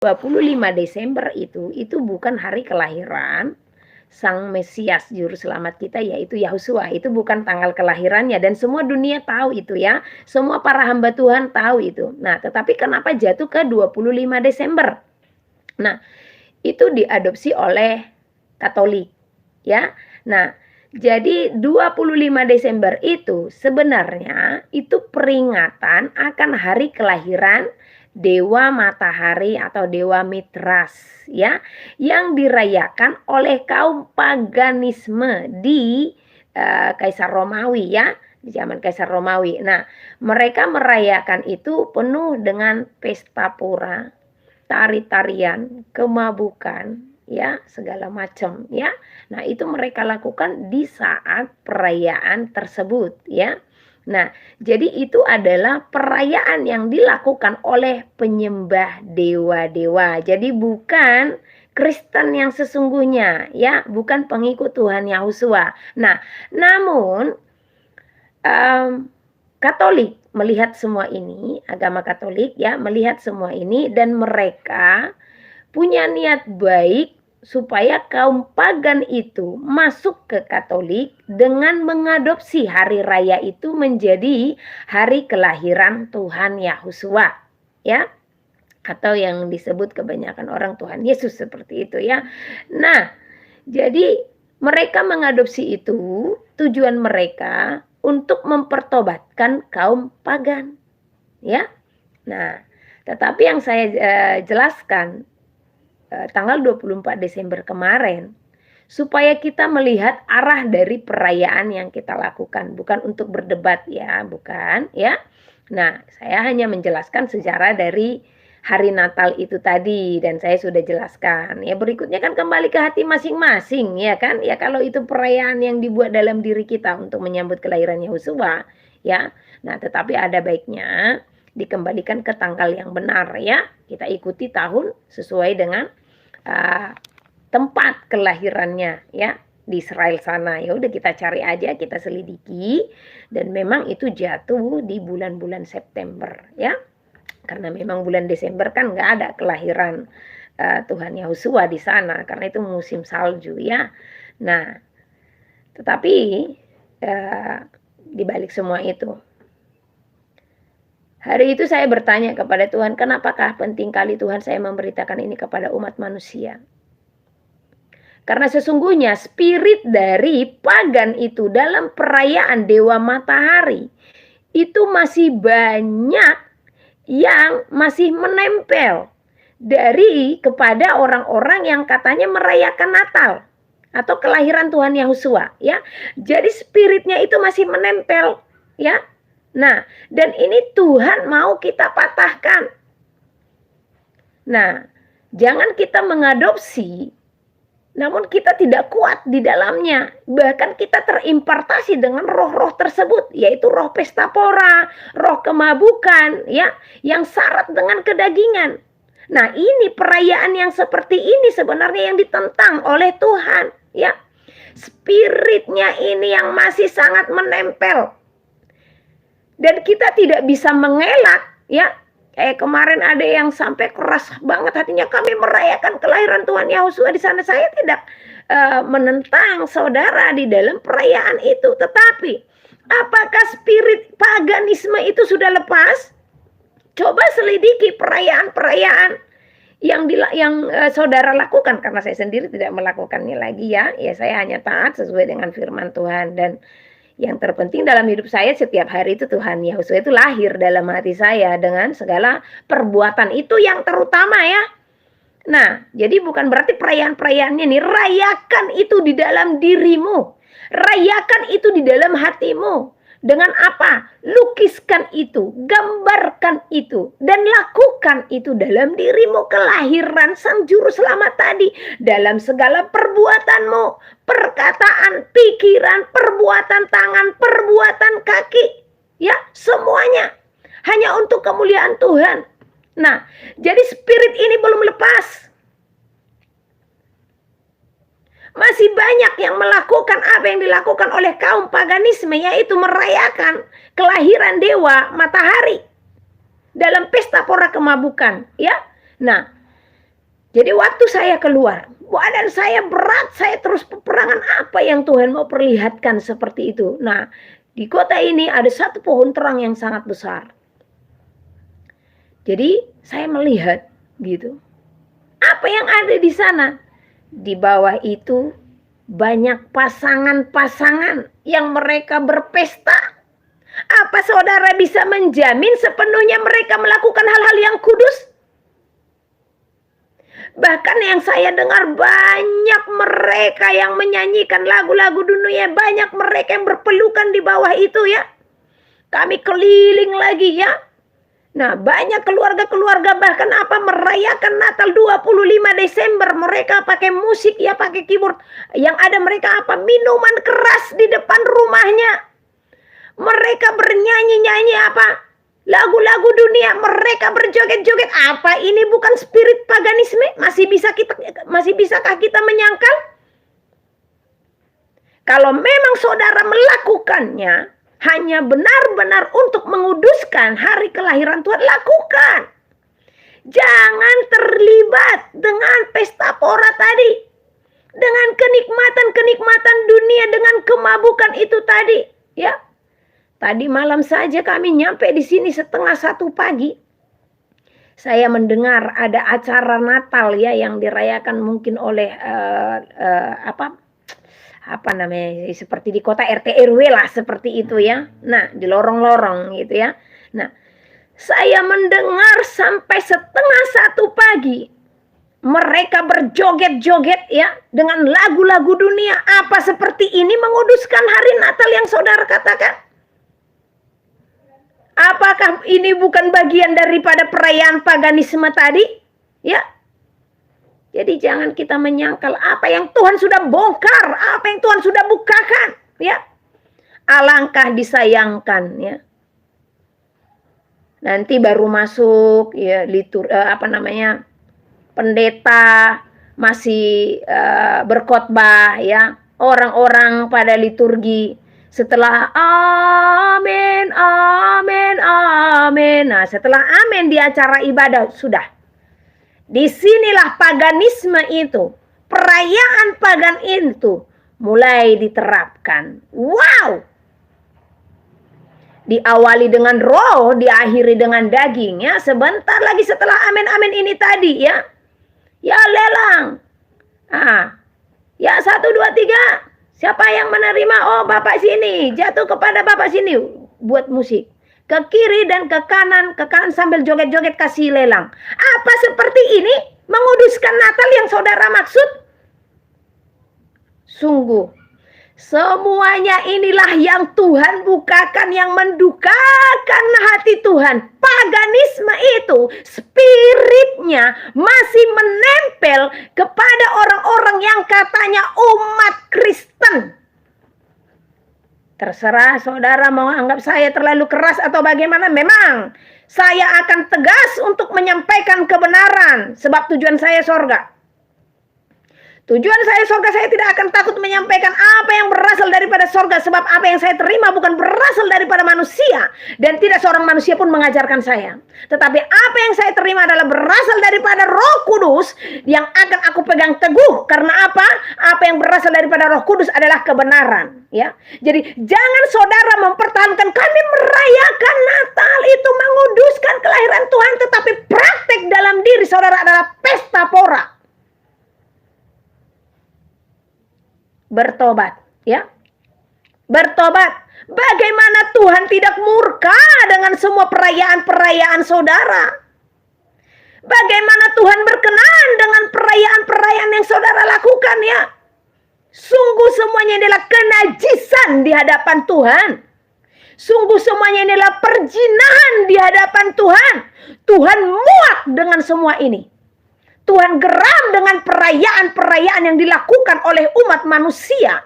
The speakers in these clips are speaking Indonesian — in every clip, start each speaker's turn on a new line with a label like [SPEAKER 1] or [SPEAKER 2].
[SPEAKER 1] 25 Desember itu bukan hari kelahiran Sang Mesias Juru Selamat kita, yaitu Yahusua. Itu bukan tanggal kelahirannya, dan semua dunia tahu itu ya. Semua para hamba Tuhan tahu itu. Nah, tetapi kenapa jatuh ke 25 Desember? Nah, itu diadopsi oleh Katolik ya. Nah, jadi 25 Desember itu sebenarnya itu peringatan akan hari kelahiran Dewa Matahari atau Dewa Mitras ya, yang dirayakan oleh kaum paganisme di Kaisar Romawi ya, di zaman Kaisar Romawi. Nah, mereka merayakan itu penuh dengan pesta pora, tari-tarian, kemabukan, ya, segala macam ya. Nah, itu mereka lakukan di saat perayaan tersebut ya. Nah, jadi itu adalah perayaan yang dilakukan oleh penyembah dewa-dewa. Jadi bukan Kristen yang sesungguhnya ya, bukan pengikut Tuhan Yahusua. Nah, namun Katolik melihat semua ini, agama Katolik ya, melihat semua ini, dan mereka punya niat baik supaya kaum pagan itu masuk ke Katolik dengan mengadopsi hari raya itu menjadi hari kelahiran Tuhan Yahusua ya, atau yang disebut kebanyakan orang Tuhan Yesus seperti itu ya. Nah, jadi mereka mengadopsi itu, tujuan mereka untuk mempertobatkan kaum pagan ya. Nah, tetapi yang saya jelaskan tanggal 24 Desember kemarin, supaya kita melihat arah dari perayaan yang kita lakukan, bukan untuk berdebat ya, bukan ya. Nah, saya hanya menjelaskan sejarah dari hari Natal itu tadi, dan saya sudah jelaskan ya. Berikutnya kan kembali ke hati masing-masing ya kan ya, kalau itu perayaan yang dibuat dalam diri kita untuk menyambut kelahiran Yahusua ya. Nah, tetapi ada baiknya dikembalikan ke tanggal yang benar ya. Kita ikuti tahun sesuai dengan tempat kelahirannya ya, di Israel sana. Ya udah, kita cari aja, kita selidiki, dan memang itu jatuh di bulan-bulan September ya, karena memang bulan Desember kan nggak ada kelahiran Tuhan Yahusua di sana, karena itu musim salju ya. Nah, tetapi di balik semua itu, hari itu saya bertanya kepada Tuhan, kenapakah penting kali Tuhan saya memberitakan ini kepada umat manusia? Karena sesungguhnya spirit dari pagan itu dalam perayaan Dewa Matahari itu masih banyak yang masih menempel dari kepada orang-orang yang katanya merayakan Natal atau kelahiran Tuhan Yahusua ya. Jadi spiritnya itu masih menempel ya. Nah, dan ini Tuhan mau kita patahkan. Nah, jangan kita mengadopsi, namun kita tidak kuat di dalamnya. Bahkan kita terimpartasi dengan roh-roh tersebut, yaitu roh pesta pora, roh kemabukan, ya, yang syarat dengan kedagingan. Nah, ini perayaan yang seperti ini sebenarnya yang ditentang oleh Tuhan, ya. Spiritnya ini yang masih sangat menempel. Dan kita tidak bisa mengelak ya. Kemarin ada yang sampai keras banget hatinya, kami merayakan kelahiran Tuhan Yahusua di sana. Saya tidak menentang saudara di dalam perayaan itu, tetapi apakah spirit paganisme itu sudah lepas? Coba selidiki perayaan-perayaan yang saudara lakukan, karena saya sendiri tidak melakukannya lagi ya. Ya, saya hanya taat sesuai dengan firman Tuhan, dan yang terpenting dalam hidup saya setiap hari itu Tuhan Yahusua itu lahir dalam hati saya dengan segala perbuatan itu yang terutama ya. Nah, jadi bukan berarti perayaan-perayaannya nih, rayakan itu di dalam dirimu, rayakan itu di dalam hatimu. Dengan apa? Lukiskan itu, gambarkan itu, dan lakukan itu dalam dirimu, kelahiran Sang Juru Selamat tadi, dalam segala perbuatanmu, perkataan, pikiran, perbuatan tangan, perbuatan kaki, ya, semuanya hanya untuk kemuliaan Tuhan. Nah, jadi spirit ini belum lepas. Masih banyak yang melakukan apa yang dilakukan oleh kaum paganisme, yaitu merayakan kelahiran Dewa Matahari dalam pesta pora kemabukan, ya. Nah, Jadi waktu saya keluar, badan saya berat, saya terus peperangan apa yang Tuhan mau perlihatkan seperti itu. Nah, di kota ini ada satu pohon terang yang sangat besar. Jadi saya melihat gitu. Apa yang ada di sana? Di bawah itu banyak pasangan-pasangan yang mereka berpesta. Apa saudara bisa menjamin sepenuhnya mereka melakukan hal-hal yang kudus? Bahkan yang saya dengar banyak mereka yang menyanyikan lagu-lagu dunia, banyak mereka yang berpelukan di bawah itu ya. Kami keliling lagi ya. Nah, banyak keluarga-keluarga bahkan merayakan Natal 25 Desember. Mereka pakai musik ya, pakai keyboard. Yang ada mereka minuman keras di depan rumahnya. Mereka bernyanyi-nyanyi lagu-lagu dunia, mereka berjoget-joget. Apa ini bukan spirit paganisme? Masih bisakah kita menyangkal? Kalau memang saudara melakukannya hanya benar-benar untuk menguduskan hari kelahiran Tuhan, lakukan. Jangan terlibat dengan pesta pora tadi, dengan kenikmatan-kenikmatan dunia, dengan kemabukan itu tadi, ya. Tadi malam saja kami nyampe di sini 1:30 pagi. Saya mendengar ada acara Natal ya yang dirayakan mungkin oleh seperti di kota RT RW lah seperti itu ya. Nah, di lorong-lorong gitu ya. Nah, saya mendengar sampai 1:30 pagi mereka berjoget-joget ya dengan lagu-lagu dunia. Apa seperti ini menguduskan hari Natal yang saudara katakan? Apakah ini bukan bagian daripada perayaan paganisme tadi? Ya. Jadi jangan kita menyangkal apa yang Tuhan sudah bongkar, apa yang Tuhan sudah bukakan, ya. Alangkah disayangkan, ya. Nanti baru masuk ya pendeta masih berkhotbah ya. Orang-orang pada liturgi. Setelah amin, amin, amin. Nah, setelah amin di acara ibadah sudah. Disinilah paganisme itu, perayaan pagan itu mulai diterapkan. Wow! Diawali dengan roh, diakhiri dengan daging ya. Sebentar lagi setelah amin, amin ini tadi ya. Ya lelang. Ya 1, 2, 3. Siapa yang menerima? Oh, Bapak sini. Jatuh kepada Bapak sini. Buat musik. Ke kiri dan ke kanan sambil joget-joget kasih lelang. Apa seperti ini menguduskan Natal yang saudara maksud? Sungguh. Semuanya inilah yang Tuhan bukakan, yang mendukakan hati Tuhan. Paganisme itu, spiritnya masih menempel kepada orang-orang yang katanya umat Kristen. Terserah saudara mau anggap saya terlalu keras atau bagaimana. Memang saya akan tegas untuk menyampaikan kebenaran. Sebab tujuan saya sorga. Tujuan saya sorga, saya tidak akan takut menyampaikan apa yang berasal daripada sorga. Sebab apa yang saya terima bukan berasal daripada manusia. Dan tidak seorang manusia pun mengajarkan saya. Tetapi apa yang saya terima adalah berasal daripada Roh Kudus. Yang akan aku pegang teguh. Karena apa? Apa yang berasal daripada Roh Kudus adalah kebenaran. Ya, jadi jangan saudara mempertahankan kami merayakan Natal itu menguduskan kelahiran Tuhan. Tetapi praktek dalam diri saudara adalah pesta pora. Bertobat, ya. Bertobat. Bagaimana Tuhan tidak murka dengan semua perayaan-perayaan saudara? Bagaimana Tuhan berkenan dengan perayaan-perayaan yang saudara lakukan, ya? Sungguh semuanya adalah kenajisan di hadapan Tuhan. Sungguh semuanya adalah perzinahan di hadapan Tuhan. Tuhan muak dengan semua ini. Tuhan geram dengan perayaan-perayaan yang dilakukan oleh umat manusia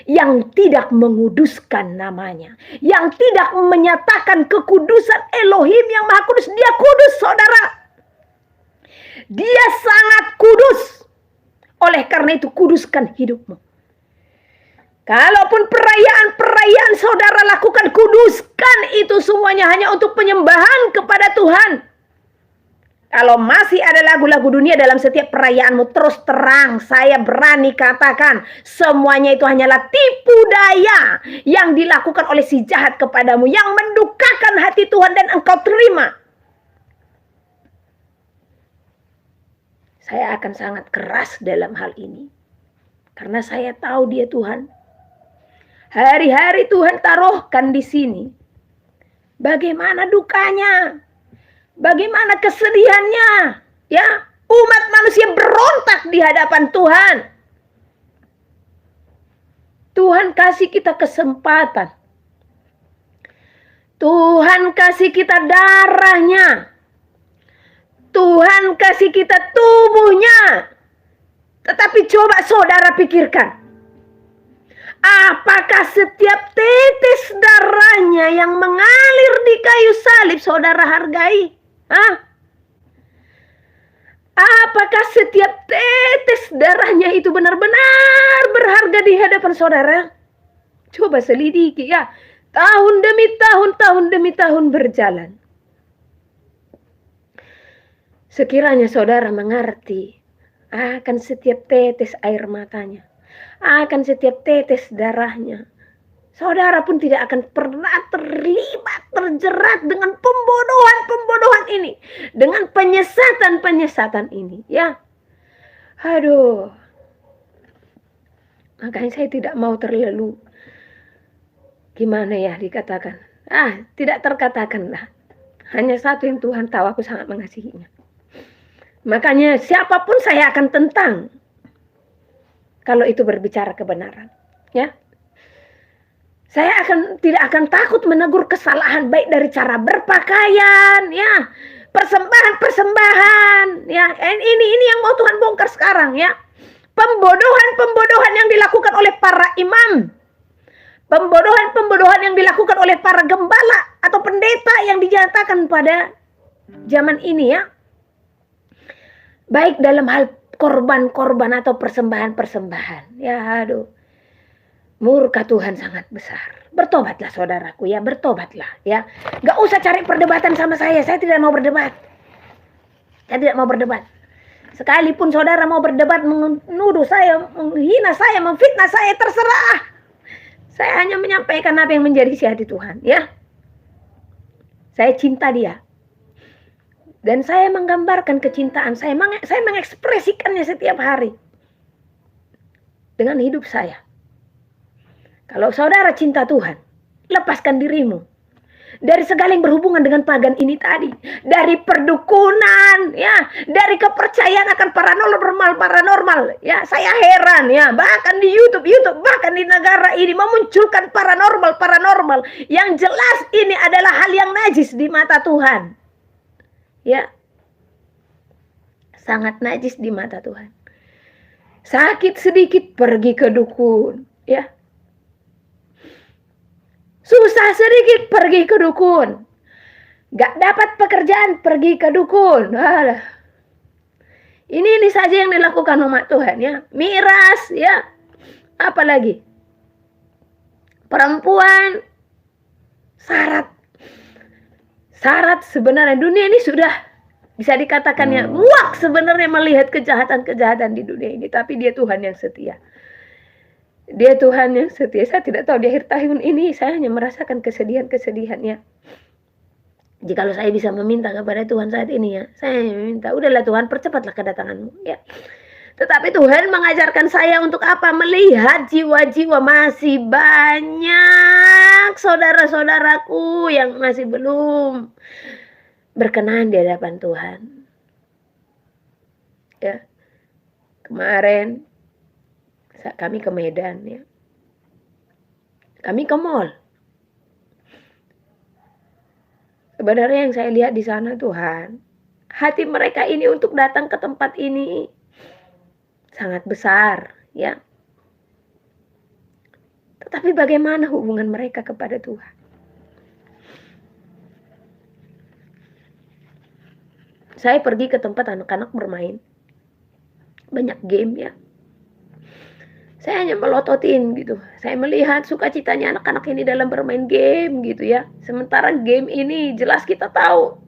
[SPEAKER 1] yang tidak menguduskan namanya, yang tidak menyatakan kekudusan Elohim yang Maha Kudus. Dia kudus, saudara. Dia sangat kudus. Oleh karena itu, kuduskan hidupmu. Kalaupun perayaan-perayaan saudara lakukan, kuduskan itu semuanya hanya untuk penyembahan kepada Tuhan. Kalau masih ada lagu-lagu dunia dalam setiap perayaanmu, terus terang saya berani katakan semuanya itu hanyalah tipu daya yang dilakukan oleh si jahat kepadamu, yang mendukakan hati Tuhan dan engkau terima. Saya akan sangat keras dalam hal ini, karena saya tahu Dia Tuhan. Hari-hari Tuhan taruhkan di sini. Bagaimana dukanya? Bagaimana kesedihannya? Ya, umat manusia berontak di hadapan Tuhan. Tuhan kasih kita kesempatan. Tuhan kasih kita darahnya. Tuhan kasih kita tubuhnya. Tetapi coba saudara pikirkan. Apakah setiap tetes darahnya yang mengalir di kayu salib saudara hargai? Apakah setiap tetes darahnya itu benar-benar berharga di hadapan saudara? Coba selidiki ya. Tahun demi tahun berjalan. Sekiranya saudara mengerti akan setiap tetes air matanya, akan setiap tetes darahnya, saudara pun tidak akan pernah terlibat, terjerat dengan pembodohan ini, dengan penyesatan ini, ya. Aduh. Makanya saya tidak mau terlalu, gimana ya dikatakan, tidak terkatakan lah. Hanya satu yang Tuhan tahu, aku sangat mengasihinya. Makanya siapapun saya akan tentang kalau itu berbicara kebenaran, ya. Saya tidak akan takut menegur kesalahan, baik dari cara berpakaian, ya, persembahan, ya. Ini yang mau Tuhan bongkar sekarang, ya. Pembodohan yang dilakukan oleh para imam, pembodohan yang dilakukan oleh para gembala atau pendeta yang dinyatakan pada zaman ini, ya. Baik dalam hal korban-korban atau persembahan-persembahan. Ya, aduh. Murka Tuhan sangat besar. Bertobatlah saudaraku, ya, bertobatlah, ya. Gak usah cari perdebatan sama saya tidak mau berdebat. Saya tidak mau berdebat. Sekalipun saudara mau berdebat, menuduh saya, menghina saya, memfitnah saya, terserah. Saya hanya menyampaikan apa yang menjadi isi hati Tuhan, ya. Saya cinta Dia. Dan saya menggambarkan kecintaan saya mengekspresikannya setiap hari dengan hidup saya. Kalau saudara cinta Tuhan, lepaskan dirimu dari segala yang berhubungan dengan pagan ini tadi, dari perdukunan, ya, dari kepercayaan akan paranormal, ya. Saya heran, ya, bahkan di YouTube, bahkan di negara ini memunculkan paranormal yang jelas ini adalah hal yang najis di mata Tuhan. Ya, sangat najis di mata Tuhan. Sakit sedikit pergi ke dukun, ya. Susah sedikit pergi ke dukun. Gak dapat pekerjaan pergi ke dukun. Alah. Ini saja yang dilakukan umat Tuhan, ya. Miras, ya. Apalagi perempuan, syarat sebenarnya dunia ini sudah bisa dikatakan ya muak sebenarnya melihat kejahatan di dunia ini, tapi Dia Tuhan yang setia. Dia Tuhan yang setia. Saya tidak tahu di akhir tahun ini saya hanya merasakan kesedihan-kesedihannya. Jikalau saya bisa meminta kepada Tuhan saat ini, ya, saya meminta, udahlah Tuhan, percepatlah kedatangan-Mu, ya. Tetapi Tuhan mengajarkan saya untuk apa? Melihat jiwa-jiwa masih banyak saudara-saudaraku yang masih belum berkenan di hadapan Tuhan. Ya. Kemarin kami ke Medan, ya. Kami ke mall. Sebenarnya yang saya lihat di sana, Tuhan, hati mereka ini untuk datang ke tempat ini sangat besar, ya. Tetapi bagaimana hubungan mereka kepada Tuhan? Saya pergi ke tempat anak-anak bermain. Banyak game, ya. Saya hanya melototin gitu. Saya melihat sukacitanya anak-anak ini dalam bermain game gitu, ya. Sementara game ini jelas kita tahu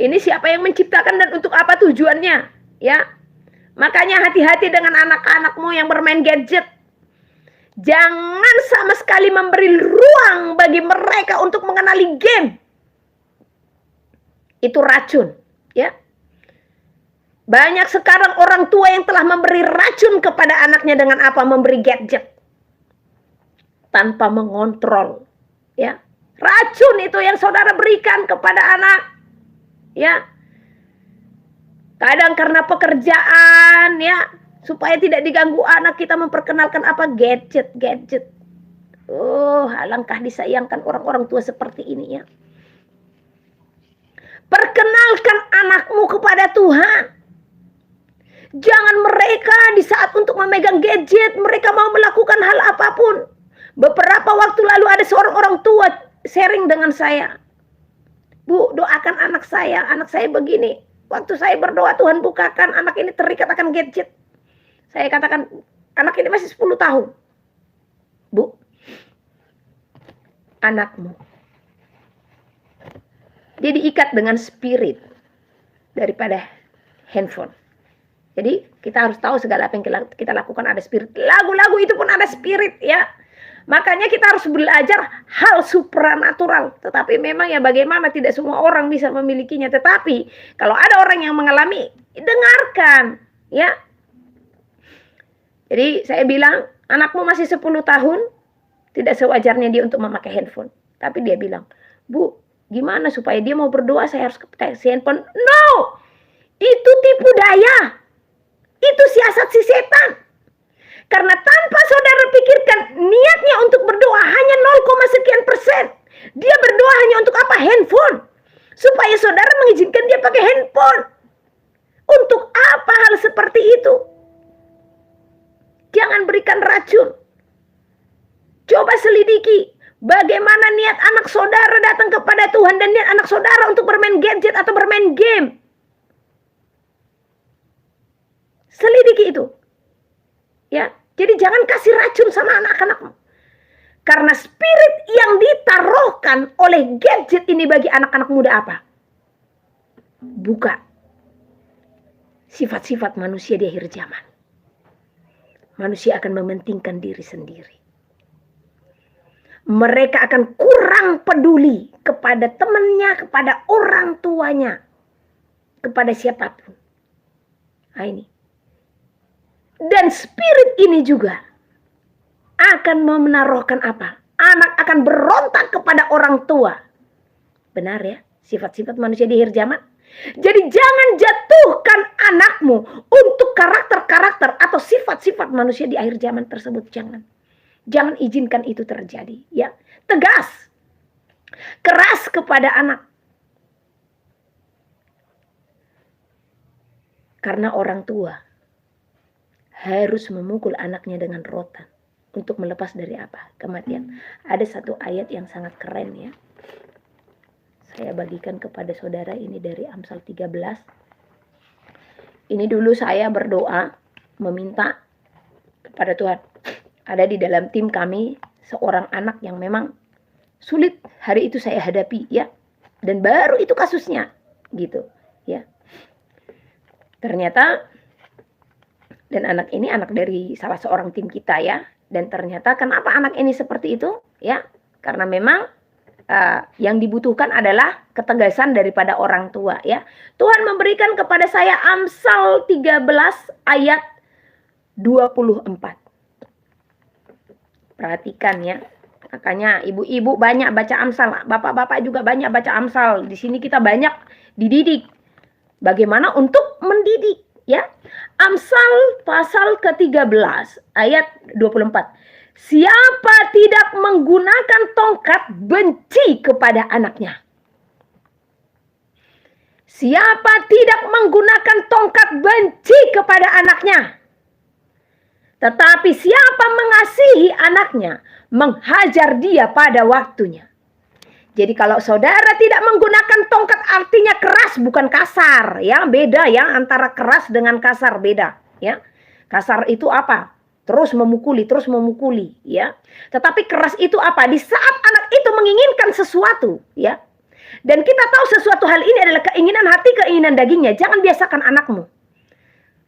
[SPEAKER 1] Ini siapa yang menciptakan dan untuk apa tujuannya? Ya. Makanya hati-hati dengan anak-anakmu yang bermain gadget. Jangan sama sekali memberi ruang bagi mereka untuk mengenali game. Itu racun, ya. Banyak sekarang orang tua yang telah memberi racun kepada anaknya dengan apa? Memberi gadget. Tanpa mengontrol, ya. Racun itu yang saudara berikan kepada anak, ya. Kadang karena pekerjaan, ya, supaya tidak diganggu anak, kita memperkenalkan apa? Gadget. Oh, alangkah disayangkan orang-orang tua seperti ini, ya. Perkenalkan anakmu kepada Tuhan. Jangan mereka di saat untuk memegang gadget, mereka mau melakukan hal apapun. Beberapa waktu lalu ada seorang orang tua sharing dengan saya. Bu, doakan anak saya begini. Waktu saya berdoa, Tuhan bukakan, anak ini terikat akan gadget. Saya katakan, anak ini masih 10 tahun. Bu, anakmu dia diikat dengan spirit daripada handphone. Jadi kita harus tahu segala apa yang kita lakukan ada spirit. Lagu-lagu itu pun ada spirit, ya. Makanya kita harus belajar hal supranatural. Tetapi memang ya bagaimana tidak semua orang bisa memilikinya. Tetapi kalau ada orang yang mengalami, dengarkan, ya. Jadi saya bilang, anakmu masih 10 tahun, tidak sewajarnya dia untuk memakai handphone. Tapi dia bilang, Bu, gimana supaya dia mau berdoa saya harus kasih handphone? No! Itu tipu daya. Itu siasat si setan. Karena tanpa saudara pikirkan niatnya untuk berdoa hanya 0,sekian%. Dia berdoa hanya untuk apa? Handphone. Supaya saudara mengizinkan dia pakai handphone. Untuk apa hal seperti itu? Jangan berikan racun. Coba selidiki bagaimana niat anak saudara datang kepada Tuhan dan niat anak saudara untuk bermain gadget atau bermain game. Selidiki itu. Ya, jadi jangan kasih racun sama anak-anakmu. Karena spirit yang ditaruhkan oleh gadget ini bagi anak-anak muda apa? Buka sifat-sifat manusia di akhir zaman. Manusia akan mementingkan diri sendiri. Mereka akan kurang peduli kepada temannya, kepada orang tuanya, kepada siapapun. Nah ini. Dan spirit ini juga akan menaruhkan apa? Anak akan berontak kepada orang tua. Benar ya? Sifat-sifat manusia di akhir zaman. Jadi jangan jatuhkan anakmu untuk karakter-karakter atau sifat-sifat manusia di akhir zaman tersebut. Jangan izinkan itu terjadi. Ya, tegas, keras kepada anak. Karena orang tua harus memukul anaknya dengan rotan untuk melepas dari apa? Kematian. Ada satu ayat yang sangat keren ya. Saya bagikan kepada saudara ini dari Amsal 13. Ini dulu saya berdoa meminta kepada Tuhan. Ada di dalam tim kami seorang anak yang memang sulit hari itu saya hadapi ya. Dan baru itu kasusnya gitu ya. Ternyata dan anak ini anak dari salah seorang tim kita ya. Dan ternyata kenapa anak ini seperti itu? Ya, karena memang yang dibutuhkan adalah ketegasan daripada orang tua ya. Tuhan memberikan kepada saya Amsal 13 ayat 24. Perhatikan ya. Makanya ibu-ibu banyak baca Amsal, bapak-bapak juga banyak baca Amsal. Di sini kita banyak dididik. Bagaimana untuk mendidik ya. Amsal pasal ke-13 ayat 24. Siapa tidak menggunakan tongkat benci kepada anaknya. Siapa tidak menggunakan tongkat benci kepada anaknya. Tetapi siapa mengasihi anaknya, menghajar dia pada waktunya. Jadi kalau saudara tidak menggunakan tongkat artinya keras bukan kasar ya, beda ya antara keras dengan kasar beda ya. Kasar itu apa? Terus memukuli ya. Tetapi keras itu apa? Di saat anak itu menginginkan sesuatu ya. Dan kita tahu sesuatu hal ini adalah keinginan hati, keinginan dagingnya. Jangan biasakan anakmu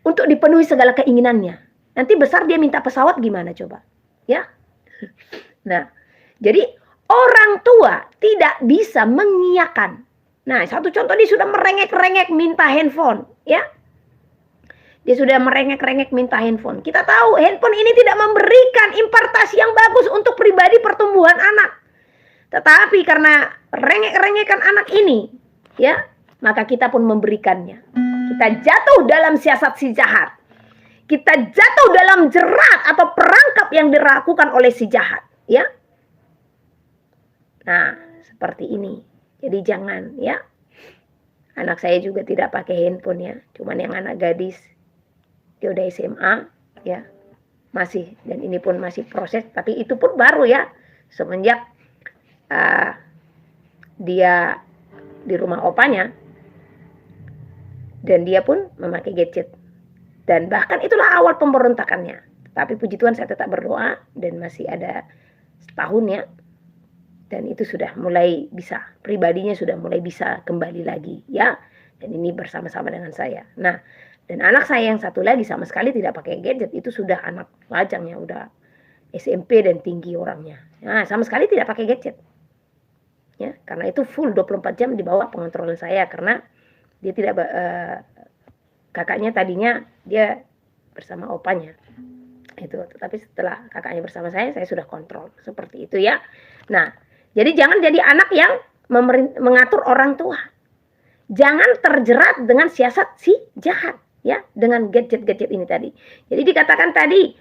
[SPEAKER 1] untuk dipenuhi segala keinginannya. Nanti besar dia minta pesawat gimana coba? Ya. Nah, jadi orang tua tidak bisa mengiyakan. Nah, satu contoh dia sudah merengek-rengek minta handphone, ya. Dia sudah merengek-rengek minta handphone. Kita tahu handphone ini tidak memberikan impartasi yang bagus untuk pribadi pertumbuhan anak. Tetapi karena rengek-rengekan anak ini, ya, maka kita pun memberikannya. Kita jatuh dalam siasat si jahat. Kita jatuh dalam jerat atau perangkap yang dilakukan oleh si jahat, ya. Nah, seperti ini. Jadi jangan, ya. Anak saya juga tidak pakai handphone, ya. Cuman yang anak gadis, dia udah SMA, ya. Masih, dan ini pun masih proses, tapi itu pun baru, ya. Semenjak dia di rumah opanya, dan dia pun memakai gadget. Dan bahkan itulah awal pemberontakannya. Tapi puji Tuhan saya tetap berdoa, dan masih ada setahun, ya. Dan itu sudah mulai bisa, pribadinya sudah mulai bisa kembali lagi, ya. Dan ini bersama-sama dengan saya. Nah, dan anak saya yang satu lagi sama sekali tidak pakai gadget, itu sudah anak lajang, ya, udah SMP dan tinggi orangnya. Nah, sama sekali tidak pakai gadget. Ya, karena itu full 24 jam di bawah pengontrolan saya, karena dia tidak kakaknya tadinya dia bersama opanya. Itu, tetapi setelah kakaknya bersama saya sudah kontrol seperti itu, ya. Nah, jadi jangan jadi anak yang mengatur orang tua. Jangan terjerat dengan siasat si jahat, ya, dengan gadget-gadget ini tadi. Jadi dikatakan tadi,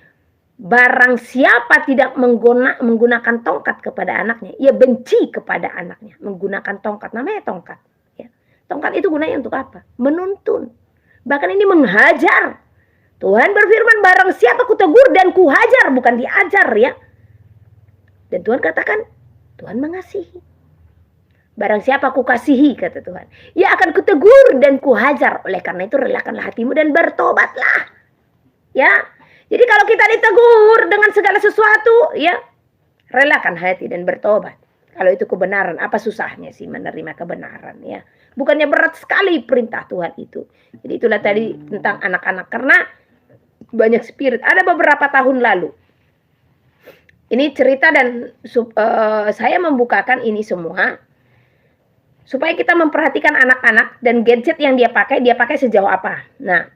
[SPEAKER 1] barang siapa tidak menggunakan tongkat kepada anaknya, ia benci kepada anaknya. Menggunakan tongkat, namanya tongkat, ya. Tongkat itu gunanya untuk apa? Menuntun. Bahkan ini menghajar. Tuhan berfirman, barang siapa kutegur dan kuhajar, bukan diajar, ya. Dan Tuhan katakan, Tuhan mengasihi. Barang siapa kukasihi, kata Tuhan, ia akan kutegur dan kuhajar. Oleh karena itu relakanlah hatimu dan bertobatlah, ya. Jadi kalau kita ditegur dengan segala sesuatu, ya, relakan hati dan bertobat. Kalau itu kebenaran, apa susahnya sih menerima kebenaran, ya? Bukannya berat sekali perintah Tuhan itu. Jadi itulah tadi tentang anak-anak, karena banyak spirit. Ada beberapa tahun lalu, ini cerita, dan saya membukakan ini semua supaya kita memperhatikan anak-anak dan gadget yang dia pakai sejauh apa. Nah,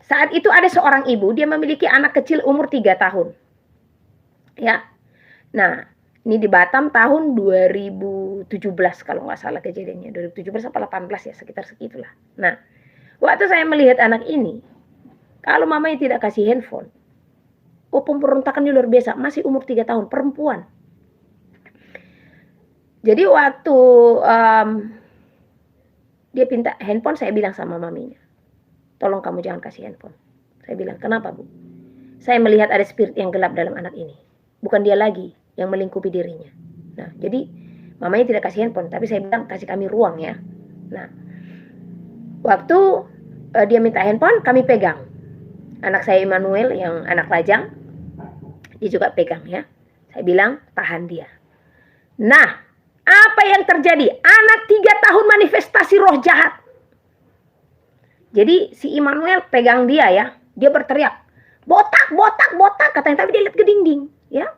[SPEAKER 1] saat itu ada seorang ibu, dia memiliki anak kecil umur 3 tahun. Ya. Nah, ini di Batam tahun 2017 kalau nggak salah kejadiannya. 2017 atau 18 ya, sekitar segitulah. Nah, waktu saya melihat anak ini, kalau mamanya tidak kasih handphone, pemberontakannya luar biasa. Masih umur 3 tahun, perempuan. Jadi waktu dia minta handphone, saya bilang sama maminya, tolong kamu jangan kasih handphone. Saya bilang, kenapa, Bu? Saya melihat ada spirit yang gelap dalam anak ini. Bukan dia lagi yang melingkupi dirinya. Nah, jadi mamanya tidak kasih handphone, tapi saya bilang, kasih kami ruang, ya. Nah, waktu dia minta handphone, kami pegang. Anak saya Emmanuel yang anak lajang, dia juga pegang, ya. Saya bilang, tahan dia. Nah, apa yang terjadi? Anak 3 tahun manifestasi roh jahat. Jadi si Immanuel pegang dia, ya. Dia berteriak, botak, botak, botak, katanya. Tapi dia lihat ke dinding, ya.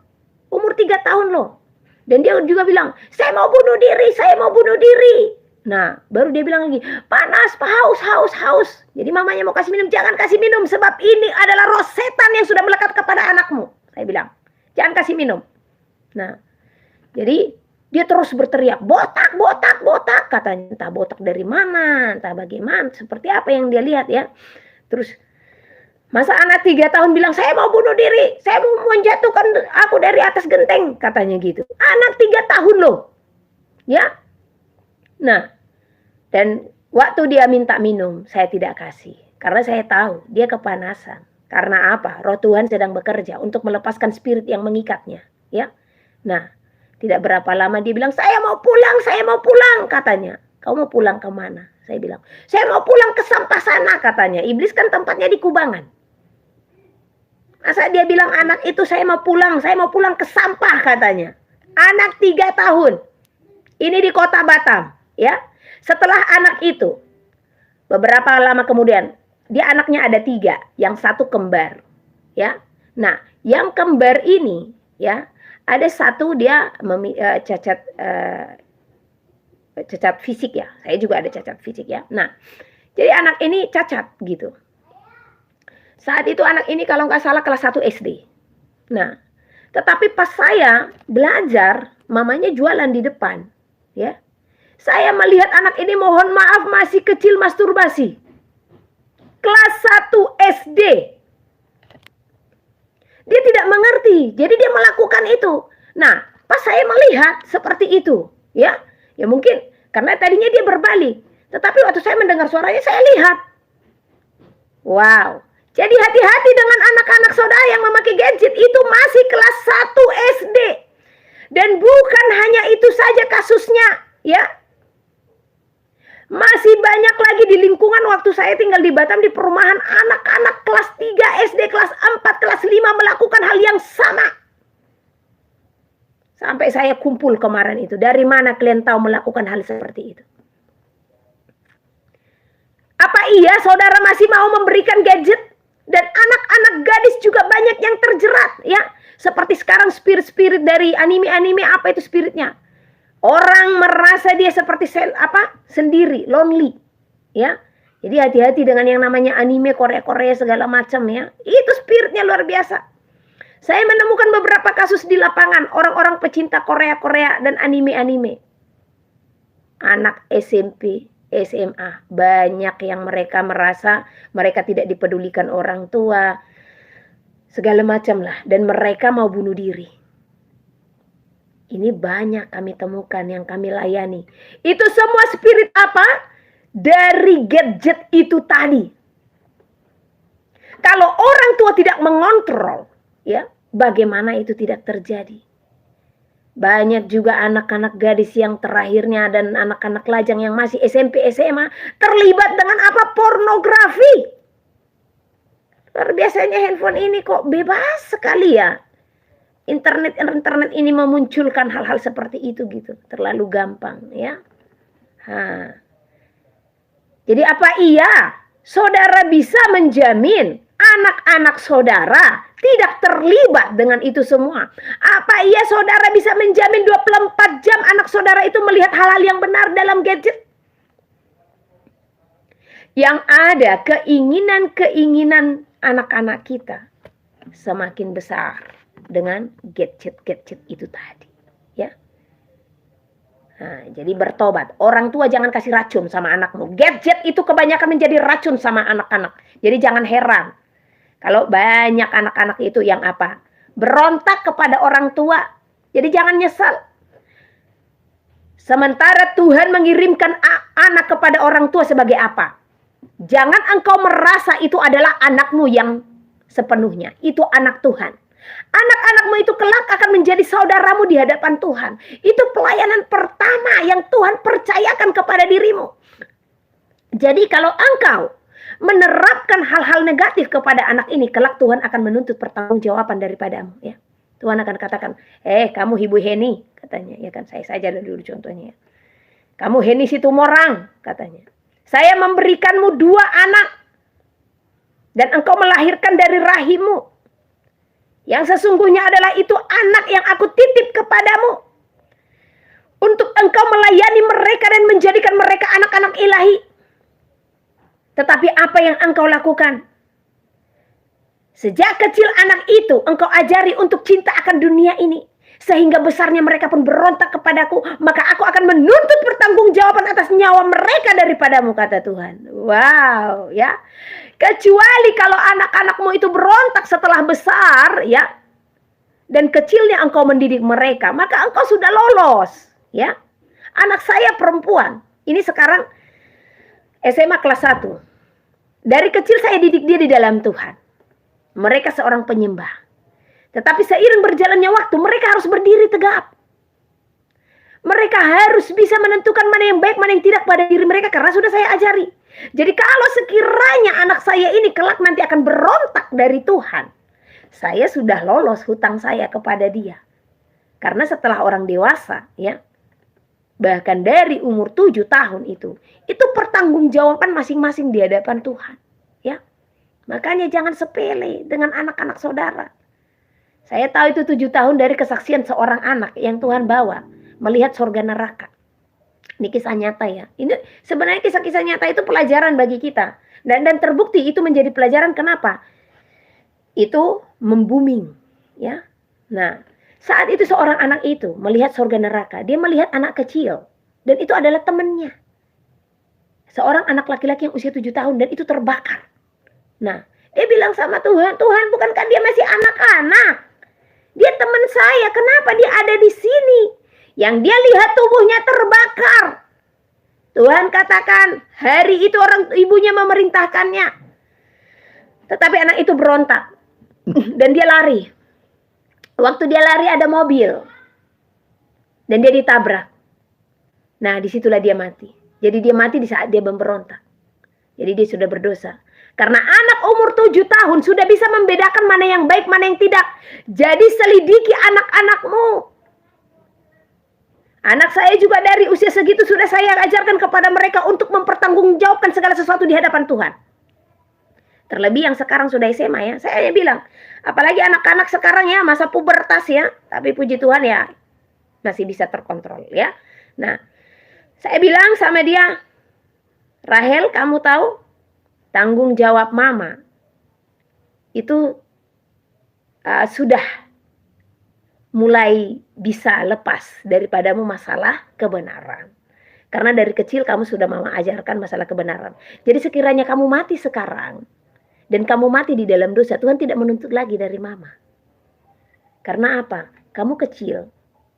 [SPEAKER 1] Umur 3 tahun loh. Dan dia juga bilang, saya mau bunuh diri, saya mau bunuh diri. Nah, baru dia bilang lagi, panas, haus, haus, haus. Jadi mamanya mau kasih minum, jangan kasih minum, sebab ini adalah roh setan yang sudah melekat kepada anakmu. Saya bilang, jangan kasih minum. Nah, jadi dia terus berteriak, botak, botak, botak, katanya. Entah botak dari mana, entah bagaimana, seperti apa yang dia lihat, ya. Terus, masa anak 3 tahun bilang, saya mau bunuh diri, saya mau menjatuhkan aku dari atas genteng, katanya gitu. Anak 3 tahun loh, ya. Nah, dan waktu dia minta minum, saya tidak kasih. Karena saya tahu, dia kepanasan. Karena apa? Roh Tuhan sedang bekerja untuk melepaskan spirit yang mengikatnya, ya. Nah, tidak berapa lama dia bilang, saya mau pulang, katanya. Kamu mau pulang kemana? Saya bilang, saya mau pulang ke sampah sana, katanya. Iblis kan tempatnya di kubangan. Masa dia bilang anak itu saya mau pulang ke sampah, katanya. Anak 3 tahun. Ini di kota Batam, ya. Setelah anak itu, beberapa lama kemudian, dia anaknya ada 3, yang 1 kembar, ya. Nah, yang kembar ini, ya, ada 1 dia cacat fisik ya. Saya juga ada cacat fisik ya. Nah, jadi anak ini cacat gitu. Saat itu anak ini kalau nggak salah kelas 1 SD. Nah, tetapi pas saya belajar, mamanya jualan di depan, ya. Saya melihat anak ini, mohon maaf, masih kecil masturbasi. Kelas 1 SD. Dia tidak mengerti, jadi dia melakukan itu. Nah, pas saya melihat seperti itu, ya mungkin karena tadinya dia berbalik. Tetapi waktu saya mendengar suaranya, saya lihat. Wow. Jadi hati-hati dengan anak-anak saudara yang memakai gadget, itu masih kelas 1 SD. Dan bukan hanya itu saja kasusnya, ya. Masih banyak lagi di lingkungan waktu saya tinggal di Batam, di perumahan, anak-anak kelas 3 SD, kelas 4, kelas 5 melakukan hal yang sama. Sampai saya kumpul kemarin itu, dari mana kalian tahu melakukan hal seperti itu? Apa iya saudara masih mau memberikan gadget? Dan anak-anak gadis juga banyak yang terjerat, ya. Seperti sekarang spirit-spirit dari anime-anime, apa itu spiritnya? Orang merasa dia seperti sendiri, lonely, ya. Jadi hati-hati dengan yang namanya anime Korea-Korea segala macam, ya. Itu spiritnya luar biasa. Saya menemukan beberapa kasus di lapangan, orang-orang pecinta Korea-Korea dan anime-anime. Anak SMP, SMA, banyak yang mereka merasa mereka tidak dipedulikan orang tua, segala macam lah, dan mereka mau bunuh diri. Ini banyak kami temukan, yang kami layani. Itu semua spirit apa? Dari gadget itu tadi. Kalau orang tua tidak mengontrol, ya, bagaimana itu tidak terjadi? Banyak juga anak-anak gadis yang terakhirnya dan anak-anak lajang yang masih SMP, SMA terlibat dengan apa? Pornografi. Luar biasanya handphone ini kok bebas sekali ya. Internet ini memunculkan hal-hal seperti itu gitu. Terlalu gampang ya. Jadi apa iya saudara bisa menjamin anak-anak saudara tidak terlibat dengan itu semua? Apa iya saudara bisa menjamin 24 jam anak saudara itu melihat hal-hal yang benar dalam gadget? Yang ada keinginan-keinginan anak-anak kita semakin besar dengan gadget-gadget itu tadi, ya. Nah, jadi bertobat. Orang tua jangan kasih racun sama anakmu. Gadget itu kebanyakan menjadi racun sama anak-anak. Jadi jangan heran kalau banyak anak-anak itu yang apa? Berontak kepada orang tua. Jadi jangan nyesal. Sementara Tuhan mengirimkan anak kepada orang tua sebagai apa? Jangan engkau merasa itu adalah anakmu yang sepenuhnya. Itu anak Tuhan. Anak-anakmu itu kelak akan menjadi saudaramu di hadapan Tuhan. Itu pelayanan pertama yang Tuhan percayakan kepada dirimu. Jadi kalau engkau menerapkan hal-hal negatif kepada anak ini, kelak Tuhan akan menuntut pertanggungjawaban daripadamu, ya. Tuhan akan katakan, kamu Ibu Heni, katanya, ya kan, saya saja dulu contohnya. Kamu Heni Situmorang, katanya. Saya memberikanmu 2 anak dan engkau melahirkan dari rahimmu. Yang sesungguhnya adalah itu anak yang aku titip kepadamu untuk engkau melayani mereka dan menjadikan mereka anak-anak ilahi. Tetapi apa yang engkau lakukan? Sejak kecil anak itu engkau ajari untuk cinta akan dunia ini. Sehingga besarnya mereka pun berontak kepadaku. Maka aku akan menuntut pertanggungjawaban atas nyawa mereka daripadamu, kata Tuhan. Wow, ya. Kecuali kalau anak-anakmu itu berontak setelah besar, ya. Dan kecilnya engkau mendidik mereka, maka engkau sudah lolos, ya. Anak saya perempuan. Ini sekarang SMA kelas 1. Dari kecil saya didik dia di dalam Tuhan. Mereka seorang penyembah. Tetapi seiring berjalannya waktu, mereka harus berdiri tegap. Mereka harus bisa menentukan mana yang baik, mana yang tidak pada diri mereka, karena sudah saya ajari. Jadi kalau sekiranya anak saya ini kelak nanti akan berontak dari Tuhan, saya sudah lolos hutang saya kepada dia. Karena setelah orang dewasa, ya, bahkan dari umur 7 tahun itu pertanggungjawaban masing-masing di hadapan Tuhan. Ya, makanya jangan sepele dengan anak-anak saudara. Saya tahu itu 7 tahun dari kesaksian seorang anak yang Tuhan bawa melihat surga neraka. Ini kisah nyata ya. Ini sebenarnya kisah-kisah nyata itu pelajaran bagi kita. Dan terbukti itu menjadi pelajaran kenapa? Itu membuming. Ya. Nah, saat itu seorang anak itu melihat surga neraka. Dia melihat anak kecil. Dan itu adalah temannya. Seorang anak laki-laki yang usia 7 tahun dan itu terbakar. Nah, dia bilang sama Tuhan, Tuhan bukankah dia masih anak-anak? Dia teman saya, kenapa dia ada di sini? Yang dia lihat tubuhnya terbakar. Tuhan katakan, hari itu orang ibunya memerintahkannya. Tetapi anak itu berontak. Dan dia lari. Waktu dia lari ada mobil. Dan dia ditabrak. Nah, disitulah dia mati. Jadi dia mati di saat dia memberontak. Jadi dia sudah berdosa. Karena anak umur 7 tahun sudah bisa membedakan mana yang baik, mana yang tidak. Jadi selidiki anak-anakmu. Anak saya juga dari usia segitu sudah saya ajarkan kepada mereka untuk mempertanggungjawabkan segala sesuatu di hadapan Tuhan. Terlebih yang sekarang sudah SMA ya. Saya bilang, apalagi anak-anak sekarang ya, masa pubertas ya. Tapi puji Tuhan ya, masih bisa terkontrol ya. Nah, saya bilang sama dia, Rahel, kamu tahu tanggung jawab mama itu sudah mulai bisa lepas daripadamu masalah kebenaran. Karena dari kecil kamu sudah mama ajarkan masalah kebenaran. Jadi sekiranya kamu mati sekarang dan kamu mati di dalam dosa, Tuhan tidak menuntut lagi dari mama. Karena apa? Kamu kecil.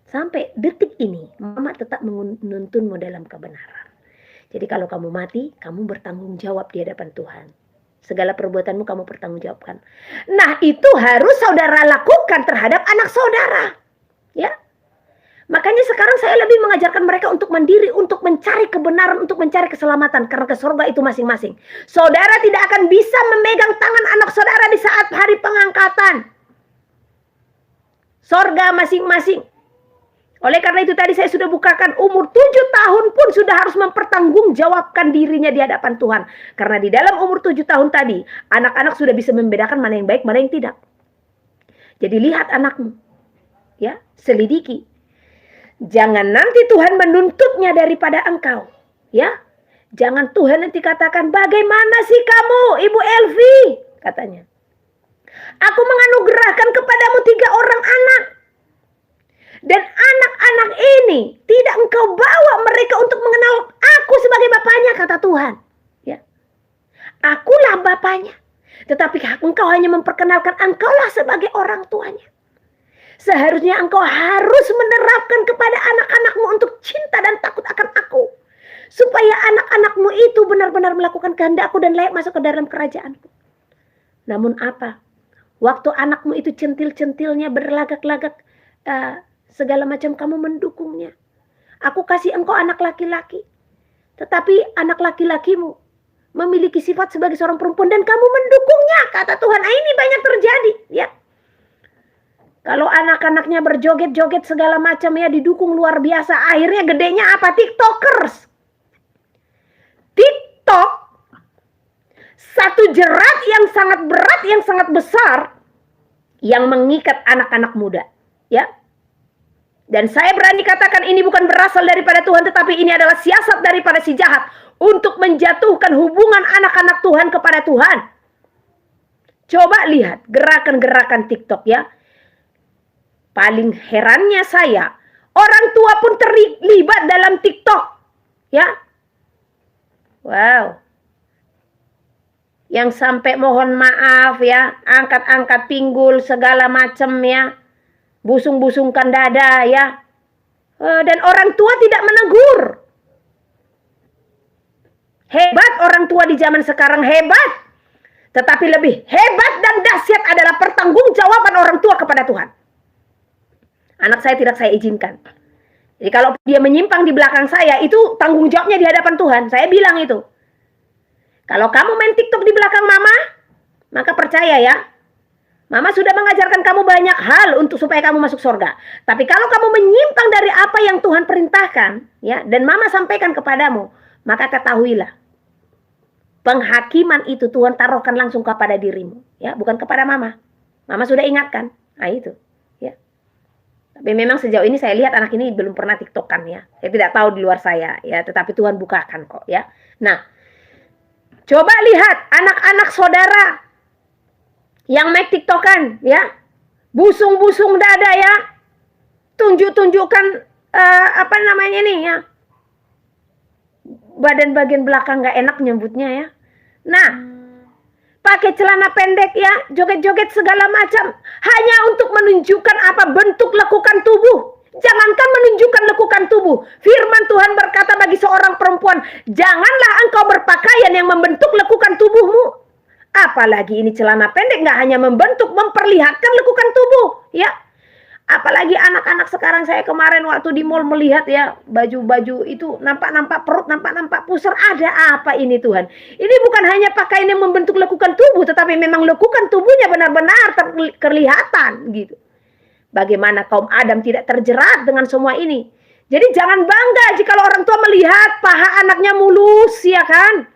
[SPEAKER 1] Sampai detik ini, mama tetap menuntunmu dalam kebenaran. Jadi kalau kamu mati, kamu bertanggung jawab di hadapan Tuhan. Segala perbuatanmu kamu pertanggungjawabkan. Nah, itu harus saudara lakukan terhadap anak saudara. Ya. Makanya sekarang saya lebih mengajarkan mereka untuk mandiri, untuk mencari kebenaran, untuk mencari keselamatan. Karena ke surga itu masing-masing. Saudara tidak akan bisa memegang tangan anak saudara di saat hari pengangkatan. Surga masing-masing. Oleh karena itu tadi saya sudah bukakan, umur 7 tahun pun sudah harus mempertanggungjawabkan dirinya di hadapan Tuhan. Karena di dalam umur 7 tahun tadi, anak-anak sudah bisa membedakan mana yang baik, mana yang tidak. Jadi lihat anakmu. Ya, selidiki. Jangan nanti Tuhan menuntutnya daripada engkau. Ya, jangan Tuhan nanti katakan, bagaimana sih kamu, Ibu Elvi? Katanya. Aku menganugerahkan kepadamu 3 orang anak. Dan anak-anak ini tidak engkau bawa mereka untuk mengenal aku sebagai bapaknya, kata Tuhan. Ya. Akulah bapaknya. Tetapi engkau hanya memperkenalkan engkaulah sebagai orang tuanya. Seharusnya engkau harus menerapkan kepada anak-anakmu untuk cinta dan takut akan aku. Supaya anak-anakmu itu benar-benar melakukan kehendakku dan layak masuk ke dalam kerajaanku. Namun apa? Waktu anakmu itu centil-centilnya berlagak-lagak, segala macam kamu mendukungnya. Aku kasih engkau anak laki-laki. Tetapi anak laki-lakimu memiliki sifat sebagai seorang perempuan dan kamu mendukungnya, kata Tuhan. Ini banyak terjadi, ya. Kalau anak-anaknya berjoget-joget segala macam ya, didukung luar biasa. Akhirnya gedenya apa? TikTokers. TikTok satu jerat yang sangat berat, yang sangat besar, yang mengikat anak-anak muda, ya. Dan saya berani katakan ini bukan berasal daripada Tuhan, tetapi ini adalah siasat daripada si jahat untuk menjatuhkan hubungan anak-anak Tuhan kepada Tuhan. Coba lihat gerakan-gerakan TikTok ya. Paling herannya saya, orang tua pun terlibat dalam TikTok. Ya. Wow. Yang sampai mohon maaf ya, angkat-angkat pinggul segala macam ya. Busung-busungkan dada ya. Dan orang tua tidak menegur. Hebat orang tua di zaman sekarang, hebat. Tetapi lebih hebat dan dahsyat adalah pertanggungjawaban orang tua kepada Tuhan. Anak saya tidak saya izinkan. Jadi kalau dia menyimpang di belakang saya, itu tanggung jawabnya di hadapan Tuhan. Saya bilang itu. Kalau kamu main TikTok di belakang mama, maka percaya ya, Mama sudah mengajarkan kamu banyak hal untuk supaya kamu masuk surga. Tapi kalau kamu menyimpang dari apa yang Tuhan perintahkan, ya, dan Mama sampaikan kepadamu, maka ketahuilah, penghakiman itu Tuhan taruhkan langsung kepada dirimu, ya, bukan kepada Mama. Mama sudah ingatkan. Nah itu, ya. Tapi memang sejauh ini saya lihat anak ini belum pernah TikTokan, ya. Saya tidak tahu di luar saya, ya, tetapi Tuhan bukakan kok, ya. Nah, coba lihat anak-anak saudara yang make TikTokan, ya, busung-busung dada, ya, tunjukkan apa namanya nih, ya, badan bagian belakang nggak enak nyebutnya, ya. Nah, pakai celana pendek, ya, joget-joget segala macam, hanya untuk menunjukkan apa bentuk lekukan tubuh. Jangankan menunjukkan lekukan tubuh, firman Tuhan berkata bagi seorang perempuan, janganlah engkau berpakaian yang membentuk lekukan tubuhmu. Apalagi ini celana pendek, nggak hanya membentuk, memperlihatkan lekukan tubuh, ya. Apalagi anak-anak sekarang, saya kemarin waktu di mall melihat, ya, baju-baju itu nampak-nampak perut, nampak-nampak pusar. Ada apa ini Tuhan? Ini bukan hanya pakaian yang membentuk lekukan tubuh, tetapi memang lekukan tubuhnya benar-benar kelihatan gitu. Bagaimana kaum Adam tidak terjerat dengan semua ini? Jadi jangan bangga jika orang tua melihat paha anaknya mulus, ya kan?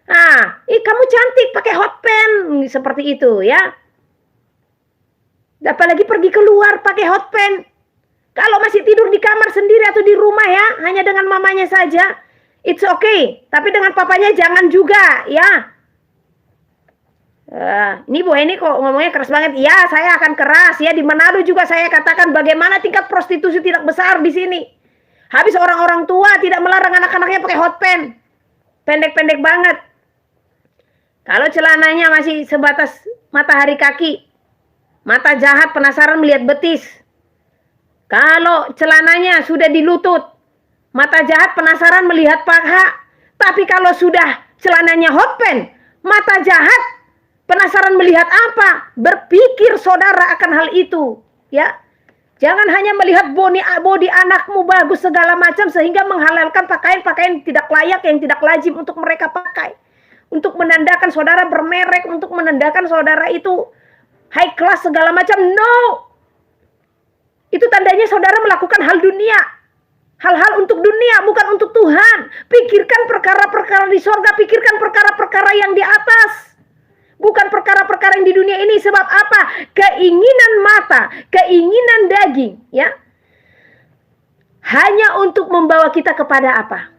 [SPEAKER 1] Nah, kamu cantik pakai hot pants seperti itu, ya. Apalagi pergi keluar pakai hot pants. Kalau masih tidur di kamar sendiri atau di rumah, ya, hanya dengan mamanya saja, it's okay. Tapi dengan papanya jangan juga, ya. Ini Bu Heni kok ngomongnya keras banget. Ya, saya akan keras, ya. Di Manado juga saya katakan bagaimana tingkat prostitusi tidak besar di sini. Habis orang-orang tua tidak melarang anak-anaknya pakai hot pants, pendek-pendek banget. Kalau celananya masih sebatas matahari kaki, mata jahat penasaran melihat betis. Kalau celananya sudah di lutut, mata jahat penasaran melihat paha. Tapi kalau sudah celananya hot pants, mata jahat penasaran melihat apa? Berpikir saudara akan hal itu, ya. Jangan hanya melihat body anakmu bagus segala macam sehingga menghalalkan pakaian-pakaian tidak layak yang tidak lazim untuk mereka pakai. Untuk menandakan saudara bermerek, untuk menandakan saudara itu high class segala macam. No. Itu tandanya saudara melakukan hal dunia. Hal-hal untuk dunia, bukan untuk Tuhan. Pikirkan perkara-perkara di sorga, pikirkan perkara-perkara yang di atas. Bukan perkara-perkara yang di dunia ini. Sebab apa? Keinginan mata, keinginan daging, ya. Hanya untuk membawa kita kepada apa?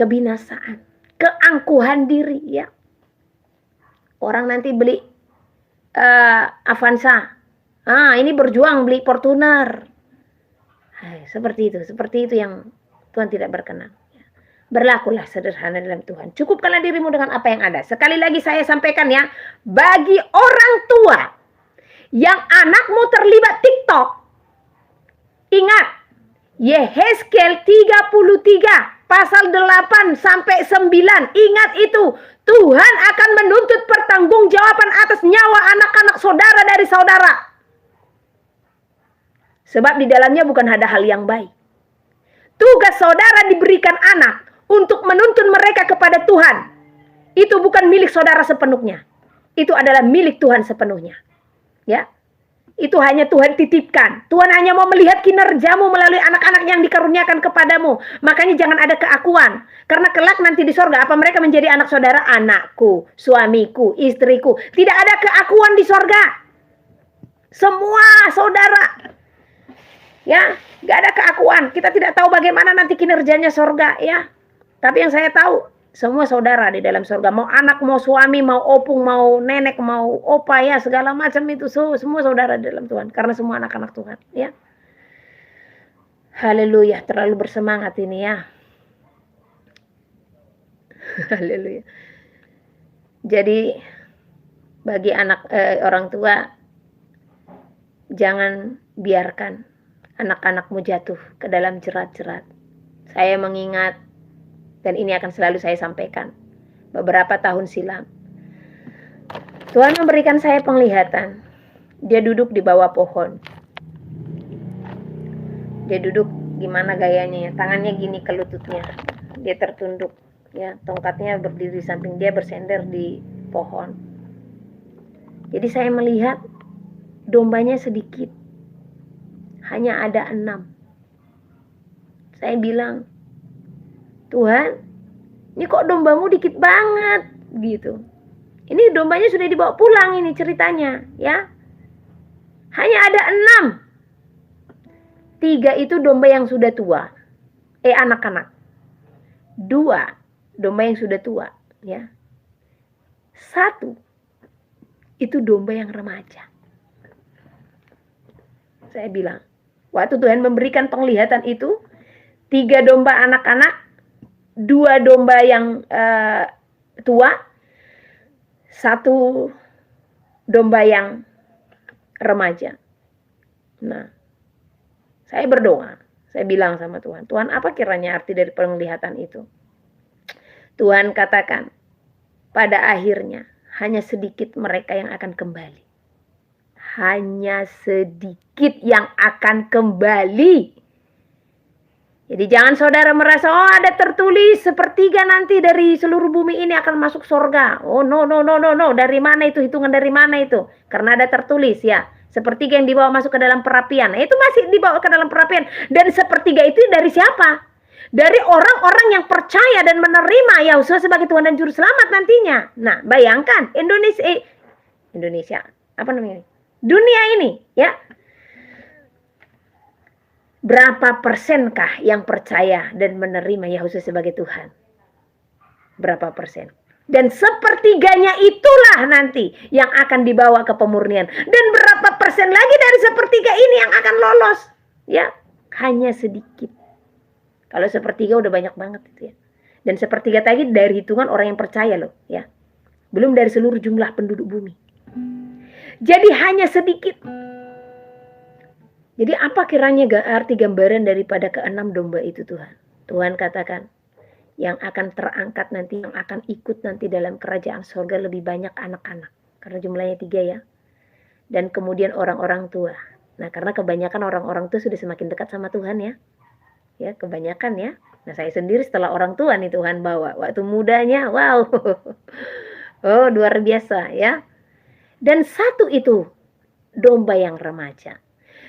[SPEAKER 1] Kebinasaan, keangkuhan diri, ya. Orang nanti beli Avanza, ini berjuang beli Fortuner. Seperti itu yang Tuhan tidak berkenan. Berlakulah sederhana dalam Tuhan. Cukupkanlah dirimu dengan apa yang ada. Sekali lagi saya sampaikan, ya, bagi orang tua yang anakmu terlibat TikTok, ingat Yehezkiel 33 pasal 8 sampai 9. Ingat itu. Tuhan akan menuntut pertanggungjawaban atas nyawa anak-anak saudara dari saudara. Sebab di dalamnya bukan ada hal yang baik. Tugas saudara diberikan anak untuk menuntun mereka kepada Tuhan. Itu bukan milik saudara sepenuhnya. Itu adalah milik Tuhan sepenuhnya. Ya. Itu hanya Tuhan titipkan. Tuhan hanya mau melihat kinerjamu melalui anak-anak yang dikaruniakan kepadamu. Makanya jangan ada keakuan. Karena kelak nanti di sorga, apa mereka menjadi anak saudara? Anakku, suamiku, istriku. Tidak ada keakuan di sorga. Semua saudara. Ya, gak ada keakuan. Kita tidak tahu bagaimana nanti kinerjanya sorga, ya. Tapi yang saya tahu, semua saudara di dalam surga. Mau anak, mau suami, mau opung, mau nenek, mau opa, ya, segala macam itu semua saudara di dalam Tuhan. Karena semua anak-anak Tuhan, ya. Haleluya, terlalu bersemangat ini, ya. Haleluya. Jadi bagi orang tua, jangan biarkan anak-anakmu jatuh ke dalam jerat-jerat. Saya mengingat, dan ini akan selalu saya sampaikan, beberapa tahun silam Tuhan memberikan saya penglihatan. Dia duduk di bawah pohon. Dia duduk gimana gayanya, ya, tangannya gini ke lututnya, dia tertunduk, ya, tongkatnya berdiri samping dia, bersender di pohon. Jadi saya melihat dombanya sedikit. Hanya ada 6. Saya bilang, Tuhan, ini kok dombamu dikit banget gitu. Ini dombanya sudah dibawa pulang ini ceritanya, ya. Hanya ada 6. 3 itu domba yang sudah tua, anak-anak. 2 domba yang sudah tua, ya. 1 itu domba yang remaja. Saya bilang, waktu Tuhan memberikan penglihatan itu, 3 domba anak-anak, 2 domba yang tua, 1 domba yang remaja. Nah, saya berdoa. Saya bilang sama Tuhan, Tuhan, apa kiranya arti dari penglihatan itu? Tuhan katakan, pada akhirnya hanya sedikit mereka yang akan kembali. Hanya sedikit yang akan kembali. Jadi jangan saudara merasa, oh ada tertulis 1/3 nanti dari seluruh bumi ini akan masuk surga. Oh no. Dari mana itu? Hitungan dari mana itu? Karena ada tertulis ya. 1/3 yang dibawa masuk ke dalam perapian. Nah, itu masih dibawa ke dalam perapian. Dan 1/3 itu dari siapa? Dari orang-orang yang percaya dan menerima Yesus sebagai Tuhan dan Juru Selamat nantinya. Nah, bayangkan Indonesia, apa namanya? Dunia ini, ya. Berapa persenkah yang percaya dan menerima Yesus sebagai Tuhan? Berapa persen? Dan 1/3-nya itulah nanti yang akan dibawa ke pemurnian. Dan berapa persen lagi dari 1/3 ini yang akan lolos? Ya, hanya sedikit. Kalau 1/3 udah banyak banget itu ya. Dan 1/3 tadi dari hitungan orang yang percaya loh ya. Belum dari seluruh jumlah penduduk bumi. Jadi hanya sedikit. Jadi apa kiranya arti gambaran daripada ke-6 domba itu Tuhan? Tuhan katakan, yang akan terangkat nanti, yang akan ikut nanti dalam kerajaan surga lebih banyak anak-anak. Karena jumlahnya 3 ya. Dan kemudian orang-orang tua. Nah karena kebanyakan orang-orang tua sudah semakin dekat sama Tuhan ya. Ya kebanyakan ya. Nah saya sendiri setelah orang tua nih Tuhan bawa. Waktu mudanya, wow. Oh luar biasa ya. Dan 1 itu domba yang remaja.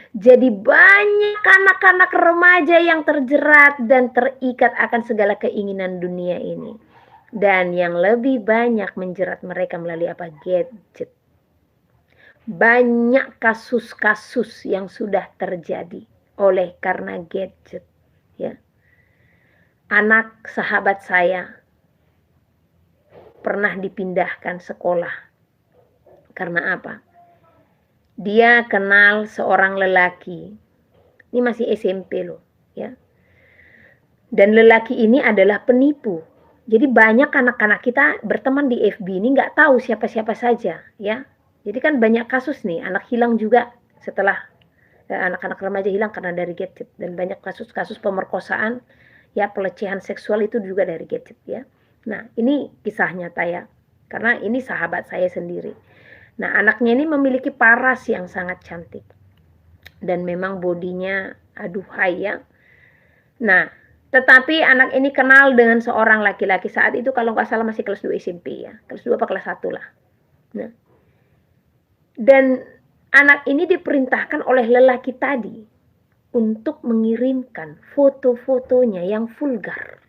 [SPEAKER 1] Jadi banyak anak-anak remaja yang terjerat dan terikat akan segala keinginan dunia ini. Dan yang lebih banyak menjerat mereka melalui apa? Gadget. Banyak kasus-kasus yang sudah terjadi oleh karena gadget. Ya. Anak sahabat saya pernah dipindahkan sekolah. Karena apa? Dia kenal seorang lelaki. Ini masih SMP loh, ya. Dan lelaki ini adalah penipu. Jadi banyak anak-anak kita berteman di FB ini nggak tahu siapa-siapa saja, ya. Jadi kan banyak kasus nih, anak hilang juga setelah anak-anak remaja hilang karena dari gadget. Dan banyak kasus-kasus pemerkosaan, ya pelecehan seksual itu juga dari gadget, ya. Nah ini kisah nyata ya, karena ini sahabat saya sendiri. Nah anaknya ini memiliki paras yang sangat cantik. Dan memang bodinya aduhai ya. Nah tetapi anak ini kenal dengan seorang laki-laki saat itu kalau nggak salah masih kelas 2 SMP ya. Kelas 2 apa kelas 1 lah. Nah, dan anak ini diperintahkan oleh lelaki tadi untuk mengirimkan foto-fotonya yang vulgar.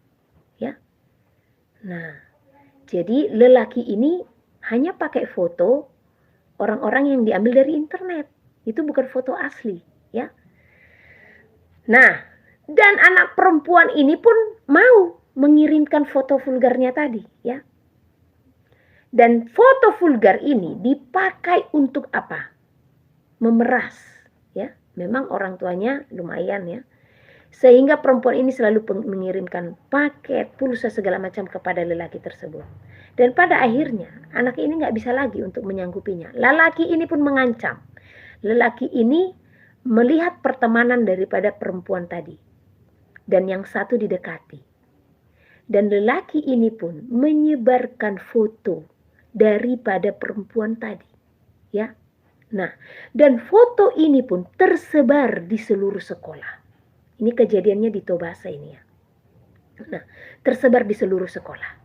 [SPEAKER 1] Ya. Nah jadi lelaki ini hanya pakai foto orang-orang yang diambil dari internet. Itu bukan foto asli, ya. Nah, dan anak perempuan ini pun mau mengirimkan foto vulgarnya tadi, ya. Dan foto vulgar ini dipakai untuk apa? Memeras, ya. Memang orang tuanya lumayan, ya. Sehingga perempuan ini selalu mengirimkan paket, pulsa segala macam kepada lelaki tersebut. Dan pada akhirnya anak ini nggak bisa lagi untuk menyanggupinya. Lelaki ini pun mengancam. Lelaki ini melihat pertemanan daripada perempuan tadi. Dan yang satu didekati. Dan lelaki ini pun menyebarkan foto daripada perempuan tadi. Ya. Nah, dan foto ini pun tersebar di seluruh sekolah. Ini kejadiannya di Tobasa ini ya. Nah, tersebar di seluruh sekolah.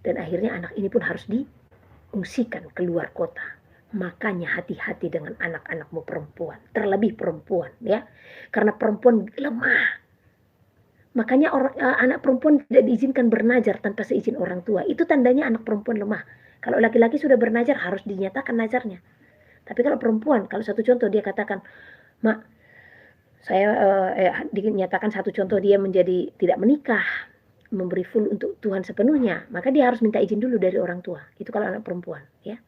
[SPEAKER 1] Dan akhirnya anak ini pun harus diungsikan keluar kota. Makanya hati-hati dengan anak-anakmu perempuan, terlebih perempuan ya. Karena perempuan lemah. Makanya anak perempuan tidak diizinkan bernajar tanpa seizin orang tua. Itu tandanya anak perempuan lemah. Kalau laki-laki sudah bernajar harus dinyatakan nazarnya. Tapi kalau perempuan, kalau satu contoh dia katakan, "Mak, saya dinyatakan satu contoh dia menjadi tidak menikah, memberi full untuk Tuhan sepenuhnya, maka dia harus minta izin dulu dari orang tua." Itu kalau anak perempuan ya.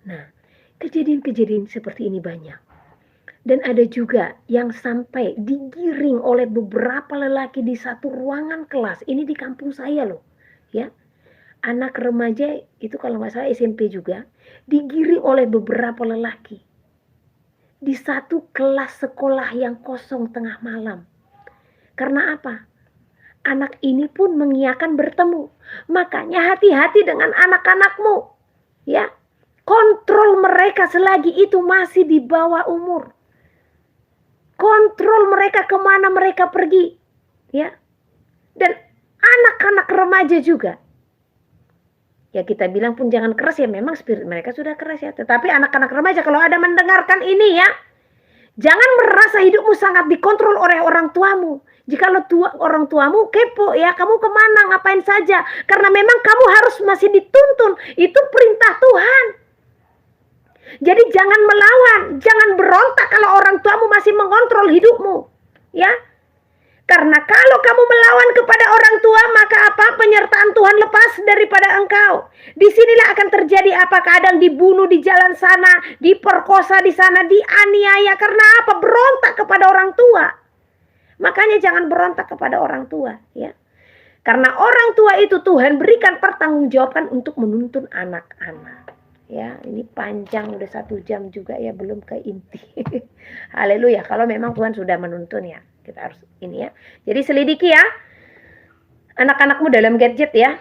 [SPEAKER 1] Nah, kejadian-kejadian seperti ini banyak. Dan ada juga yang sampai digiring oleh beberapa lelaki di satu ruangan kelas. Ini di kampung saya loh, ya. Anak remaja itu kalau nggak salah SMP juga, digiring oleh beberapa lelaki di satu kelas sekolah yang kosong tengah malam. Karena apa? Anak ini pun mengiyakan bertemu. Makanya hati-hati dengan anak-anakmu, ya. Kontrol mereka selagi itu masih di bawah umur. Kontrol mereka kemana mereka pergi, ya. Dan anak-anak remaja juga. Ya kita bilang pun jangan keras ya, memang spirit mereka sudah keras ya. Tetapi anak-anak remaja kalau ada mendengarkan ini ya, jangan merasa hidupmu sangat dikontrol oleh orang tuamu. Jika orang tuamu kepo ya, kamu kemana, ngapain saja. Karena memang kamu harus masih dituntun. Itu perintah Tuhan. Jadi jangan melawan, jangan berontak kalau orang tuamu masih mengontrol hidupmu, ya. Karena kalau kamu melawan kepada orang tua, maka apa? Penyertaan Tuhan lepas daripada engkau. Disinilah akan terjadi apa? Kadang dibunuh di jalan sana, diperkosa di sana, dianiaya. Karena apa? Berontak kepada orang tua. Makanya jangan berontak kepada orang tua, ya. Karena orang tua itu Tuhan berikan pertanggungjawaban untuk menuntun anak-anak. Ya, ini panjang udah 1 jam juga ya, belum ke inti. Haleluya. Kalau memang Tuhan sudah menuntun ya, kita harus ini ya. Jadi selidiki ya anak-anakmu dalam gadget ya.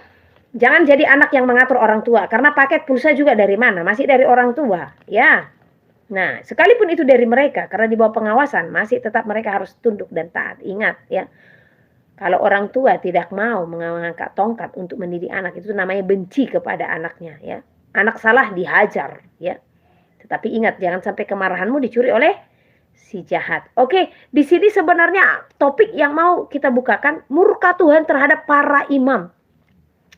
[SPEAKER 1] Jangan jadi anak yang mengatur orang tua, karena paket pulsa juga dari mana? Masih dari orang tua, ya. Nah, sekalipun itu dari mereka, karena di bawah pengawasan, masih tetap mereka harus tunduk dan taat. Ingat ya. Kalau orang tua tidak mau mengangkat tongkat untuk mendidik anak, itu namanya benci kepada anaknya ya. Anak salah dihajar ya. Tetapi ingat, jangan sampai kemarahanmu dicuri oleh si jahat. Oke, di sini sebenarnya topik yang mau kita bukakan murka Tuhan terhadap para imam.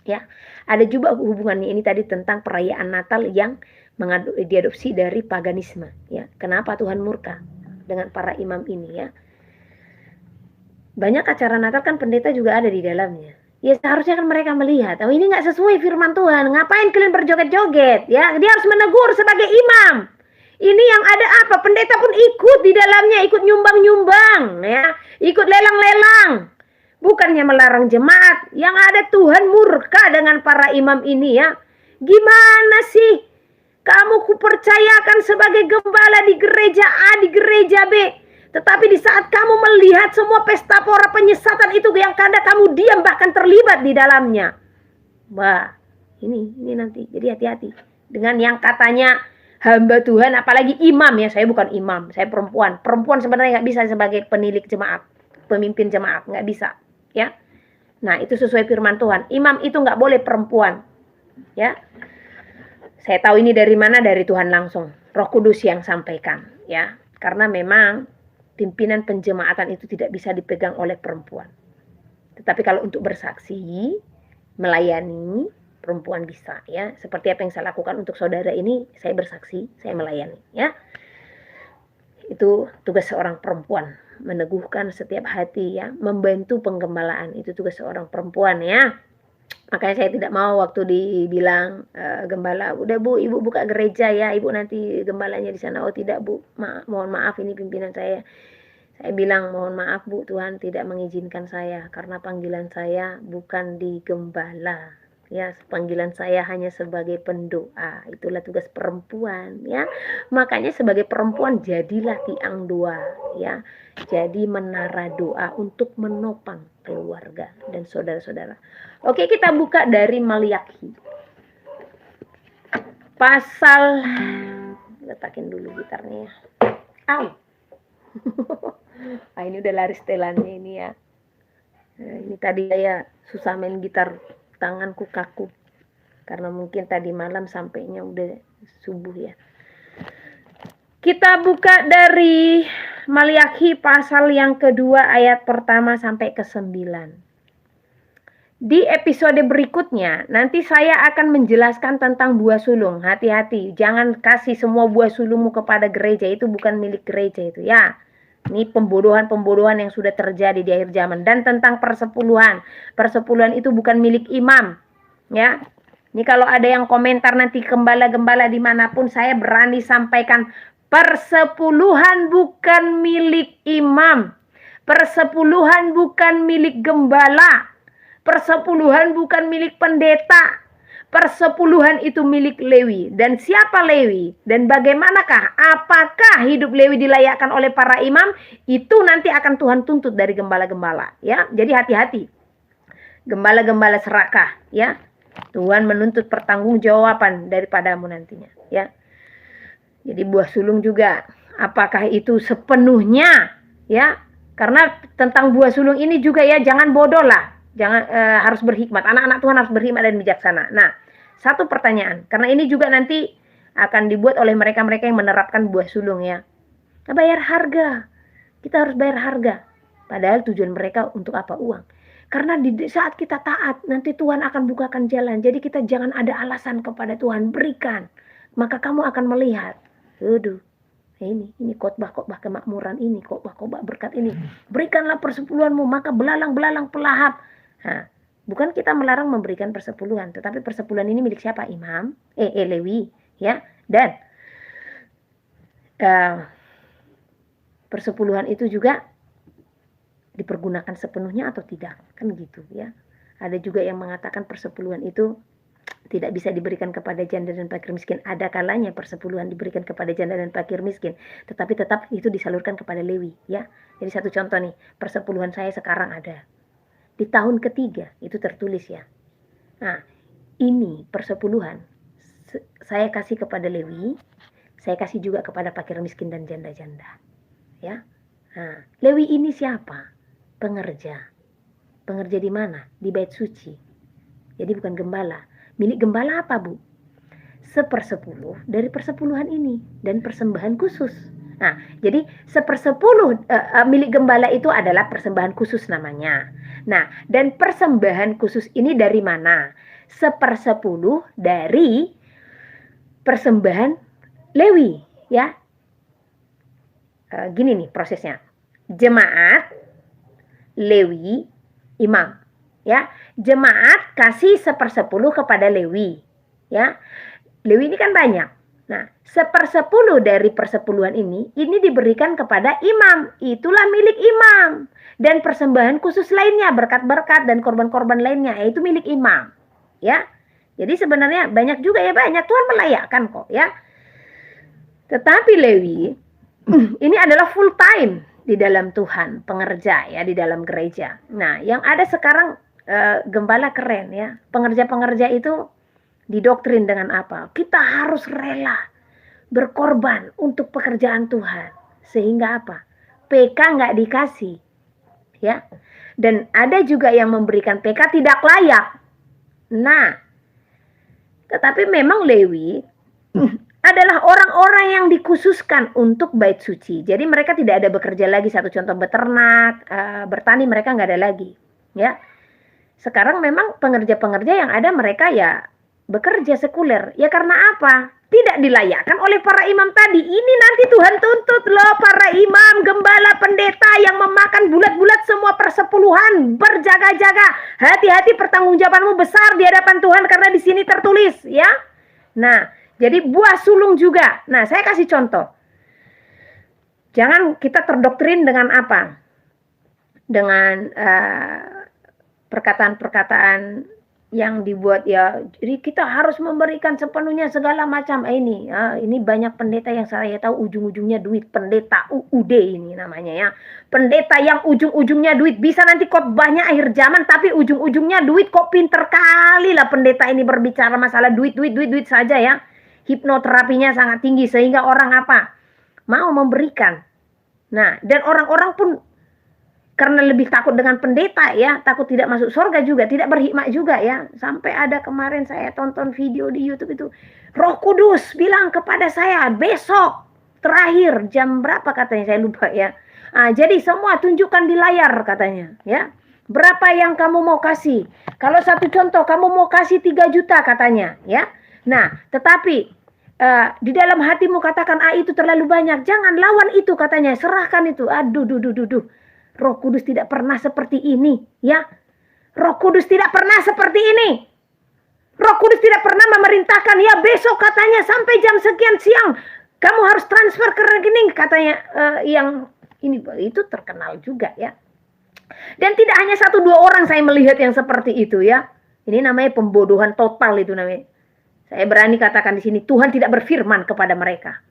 [SPEAKER 1] Ya, ada juga hubungannya ini tadi tentang perayaan Natal yang diadopsi dari paganisme. Ya, kenapa Tuhan murka dengan para imam ini ya? Banyak acara Natal kan pendeta juga ada di dalamnya. Ya seharusnya kan mereka melihat, oh ini nggak sesuai firman Tuhan, ngapain kalian berjoget-joget? Ya, dia harus menegur sebagai imam. Ini yang ada apa? Pendeta pun ikut di dalamnya, ikut nyumbang-nyumbang, ya, ikut lelang-lelang. Bukannya melarang jemaat. Yang ada Tuhan murka dengan para imam ini ya. Gimana sih? Kamu kupercayakan sebagai gembala di gereja A, di gereja B. Tetapi di saat kamu melihat semua pesta pora penyesatan itu yang kadang kamu diam bahkan terlibat di dalamnya. Wah, ini nanti. Jadi hati-hati dengan yang katanya hamba Tuhan, apalagi imam ya. Saya bukan imam, saya perempuan. Perempuan sebenarnya nggak bisa sebagai penilik jemaat, pemimpin jemaat, nggak bisa. Ya, nah itu sesuai firman Tuhan. Imam itu nggak boleh perempuan. Ya, saya tahu ini dari mana, dari Tuhan langsung. Roh Kudus yang sampaikan. Ya, karena memang pimpinan penjemaatan itu tidak bisa dipegang oleh perempuan. Tetapi kalau untuk bersaksi, melayani, perempuan bisa ya. Seperti apa yang saya lakukan untuk saudara ini, saya bersaksi, saya melayani ya. Itu tugas seorang perempuan, meneguhkan setiap hati ya, membantu penggembalaan, itu tugas seorang perempuan ya. Makanya saya tidak mau waktu dibilang gembala, udah Bu, Ibu buka gereja ya, Ibu nanti gembalanya di sana. Oh tidak Bu, mohon maaf ini pimpinan saya. Saya bilang mohon maaf Bu, Tuhan tidak mengizinkan saya karena panggilan saya bukan di gembala. Ya, panggilan saya hanya sebagai pendoa. Itulah tugas perempuan ya. Makanya sebagai perempuan jadilah tiang doa ya. Jadi menara doa untuk menopang keluarga dan saudara-saudara. Oke, kita buka dari Maliaki. Pasal, letakin dulu gitarnya. Au. Nah, ini udah lari setelannya ini ya. Nah, ini tadi saya susah main gitar, tanganku kaku. Karena mungkin tadi malam sampainya udah subuh ya. Kita buka dari Maliakhi pasal yang kedua ayat pertama sampai ke-9. Di episode berikutnya, nanti saya akan menjelaskan tentang buah sulung. Hati-hati, jangan kasih semua buah sulungmu kepada gereja, itu bukan milik gereja itu ya. Ini pembodohan-pembodohan yang sudah terjadi di akhir zaman. Dan tentang persepuluhan. Persepuluhan itu bukan milik imam. Ya. Ini kalau ada yang komentar nanti gembala-gembala dimanapun, saya berani sampaikan. Persepuluhan bukan milik imam. Persepuluhan bukan milik gembala. Persepuluhan bukan milik pendeta. Persepuluhan itu milik Lewi. Dan siapa Lewi? Dan bagaimanakah? Apakah hidup Lewi dilayakkan oleh para imam? Itu nanti akan Tuhan tuntut dari gembala-gembala. Ya, jadi hati-hati. Gembala-gembala serakah. Ya, Tuhan menuntut pertanggungjawaban daripadamu nantinya. Ya. Jadi buah sulung juga. Apakah itu sepenuhnya? Ya, karena tentang buah sulung ini juga ya, jangan bodoh lah. Jangan harus berhikmat. Anak-anak Tuhan harus berhikmat dan bijaksana. Nah, satu pertanyaan. Karena ini juga nanti akan dibuat oleh mereka-mereka yang menerapkan buah sulung ya. Nah, bayar harga. Kita harus bayar harga. Padahal tujuan mereka untuk apa? Uang. Karena di saat kita taat, nanti Tuhan akan bukakan jalan. Jadi kita jangan ada alasan kepada Tuhan. Berikan. Maka kamu akan melihat. Aduh, ini khotbah-khotbah kemakmuran ini, khotbah-khotbah berkat ini. Berikanlah persepuluhanmu, maka belalang-belalang pelahap. Nah, bukan kita melarang memberikan persepuluhan, tetapi persepuluhan ini milik siapa? Imam, Lewi, ya. Dan persepuluhan itu juga dipergunakan sepenuhnya atau tidak, kan gitu ya. Ada juga yang mengatakan persepuluhan itu tidak bisa diberikan kepada janda dan fakir miskin. Ada kalanya persepuluhan diberikan kepada janda dan fakir miskin, tetapi tetap itu disalurkan kepada Lewi ya. Jadi satu contoh nih, persepuluhan saya sekarang ada di tahun ketiga itu tertulis ya. Nah, ini persepuluhan saya kasih kepada Lewi, saya kasih juga kepada fakir miskin dan janda-janda ya. Nah, Lewi ini siapa? Pengerja. Pengerja di mana? Di bait suci. Jadi bukan gembala. Milik gembala apa, Bu? 1/10 dari persepuluhan ini dan persembahan khusus. Nah, jadi 1/10 milik gembala itu adalah persembahan khusus namanya. Nah, dan persembahan khusus ini dari mana? 1/10 dari persembahan Lewi, ya. Gini nih prosesnya. Jemaat, Lewi, imam. Ya, jemaat kasih 1/10 kepada Lewi, ya. Lewi ini kan banyak. Nah, 1/10 dari persepuluhan ini diberikan kepada imam. Itulah milik imam. Dan persembahan khusus lainnya, berkat-berkat dan korban-korban lainnya, itu milik imam, ya. Jadi sebenarnya banyak juga ya, banyak Tuhan melayakkan kok, ya. Tetapi Lewi ini adalah full time di dalam Tuhan, pengerja ya di dalam gereja. Nah, yang ada sekarang gembala keren ya. Pengerja-pengerja itu didoktrin dengan apa? Kita harus rela berkorban untuk pekerjaan Tuhan. Sehingga apa? PK nggak dikasih. Ya. Dan ada juga yang memberikan PK tidak layak. Nah, tetapi memang Lewi adalah orang-orang yang dikhususkan untuk bait suci. Jadi mereka tidak ada bekerja lagi. Satu contoh beternak, bertani mereka nggak ada lagi. Ya. Sekarang memang pengerja-pengerja yang ada mereka ya bekerja sekuler. Ya karena apa? Tidak dilayakkan oleh para imam tadi. Ini nanti Tuhan tuntut loh para imam, gembala, pendeta yang memakan bulat-bulat semua persepuluhan. Berjaga-jaga. Hati-hati, pertanggungjawabanmu besar di hadapan Tuhan karena di sini tertulis ya. Nah, jadi buah sulung juga. Nah, saya kasih contoh. Jangan kita terdoktrin dengan apa? Dengan perkataan-perkataan yang dibuat ya, jadi kita harus memberikan sepenuhnya segala macam. Ini banyak pendeta yang saya tahu ujung-ujungnya duit, pendeta UUD ini namanya ya. Pendeta yang ujung-ujungnya duit, bisa nanti khotbahnya akhir zaman tapi ujung-ujungnya duit. Kok pinter kali lah pendeta ini berbicara masalah duit saja ya. Hipnoterapinya sangat tinggi sehingga orang apa? Mau memberikan. Nah, dan orang-orang pun karena lebih takut dengan pendeta ya, takut tidak masuk surga juga, tidak berhikmat juga ya. Sampai ada kemarin saya tonton video di YouTube itu, Roh Kudus bilang kepada saya, besok terakhir jam berapa katanya, saya lupa ya. Jadi semua tunjukkan di layar katanya ya. Berapa yang kamu mau kasih? Kalau satu contoh kamu mau kasih 3 juta katanya ya. Nah, tetapi di dalam hatimu katakan itu terlalu banyak. Jangan lawan itu katanya, serahkan itu. Aduh. Roh Kudus tidak pernah seperti ini ya. Roh Kudus tidak pernah seperti ini. Roh Kudus tidak pernah memerintahkan ya besok katanya sampai jam sekian siang kamu harus transfer ke rekening katanya. Yang ini itu terkenal juga ya. Dan tidak hanya 1-2 orang saya melihat yang seperti itu ya. Ini namanya pembodohan total itu namanya. Saya berani katakan di sini Tuhan tidak berfirman kepada mereka.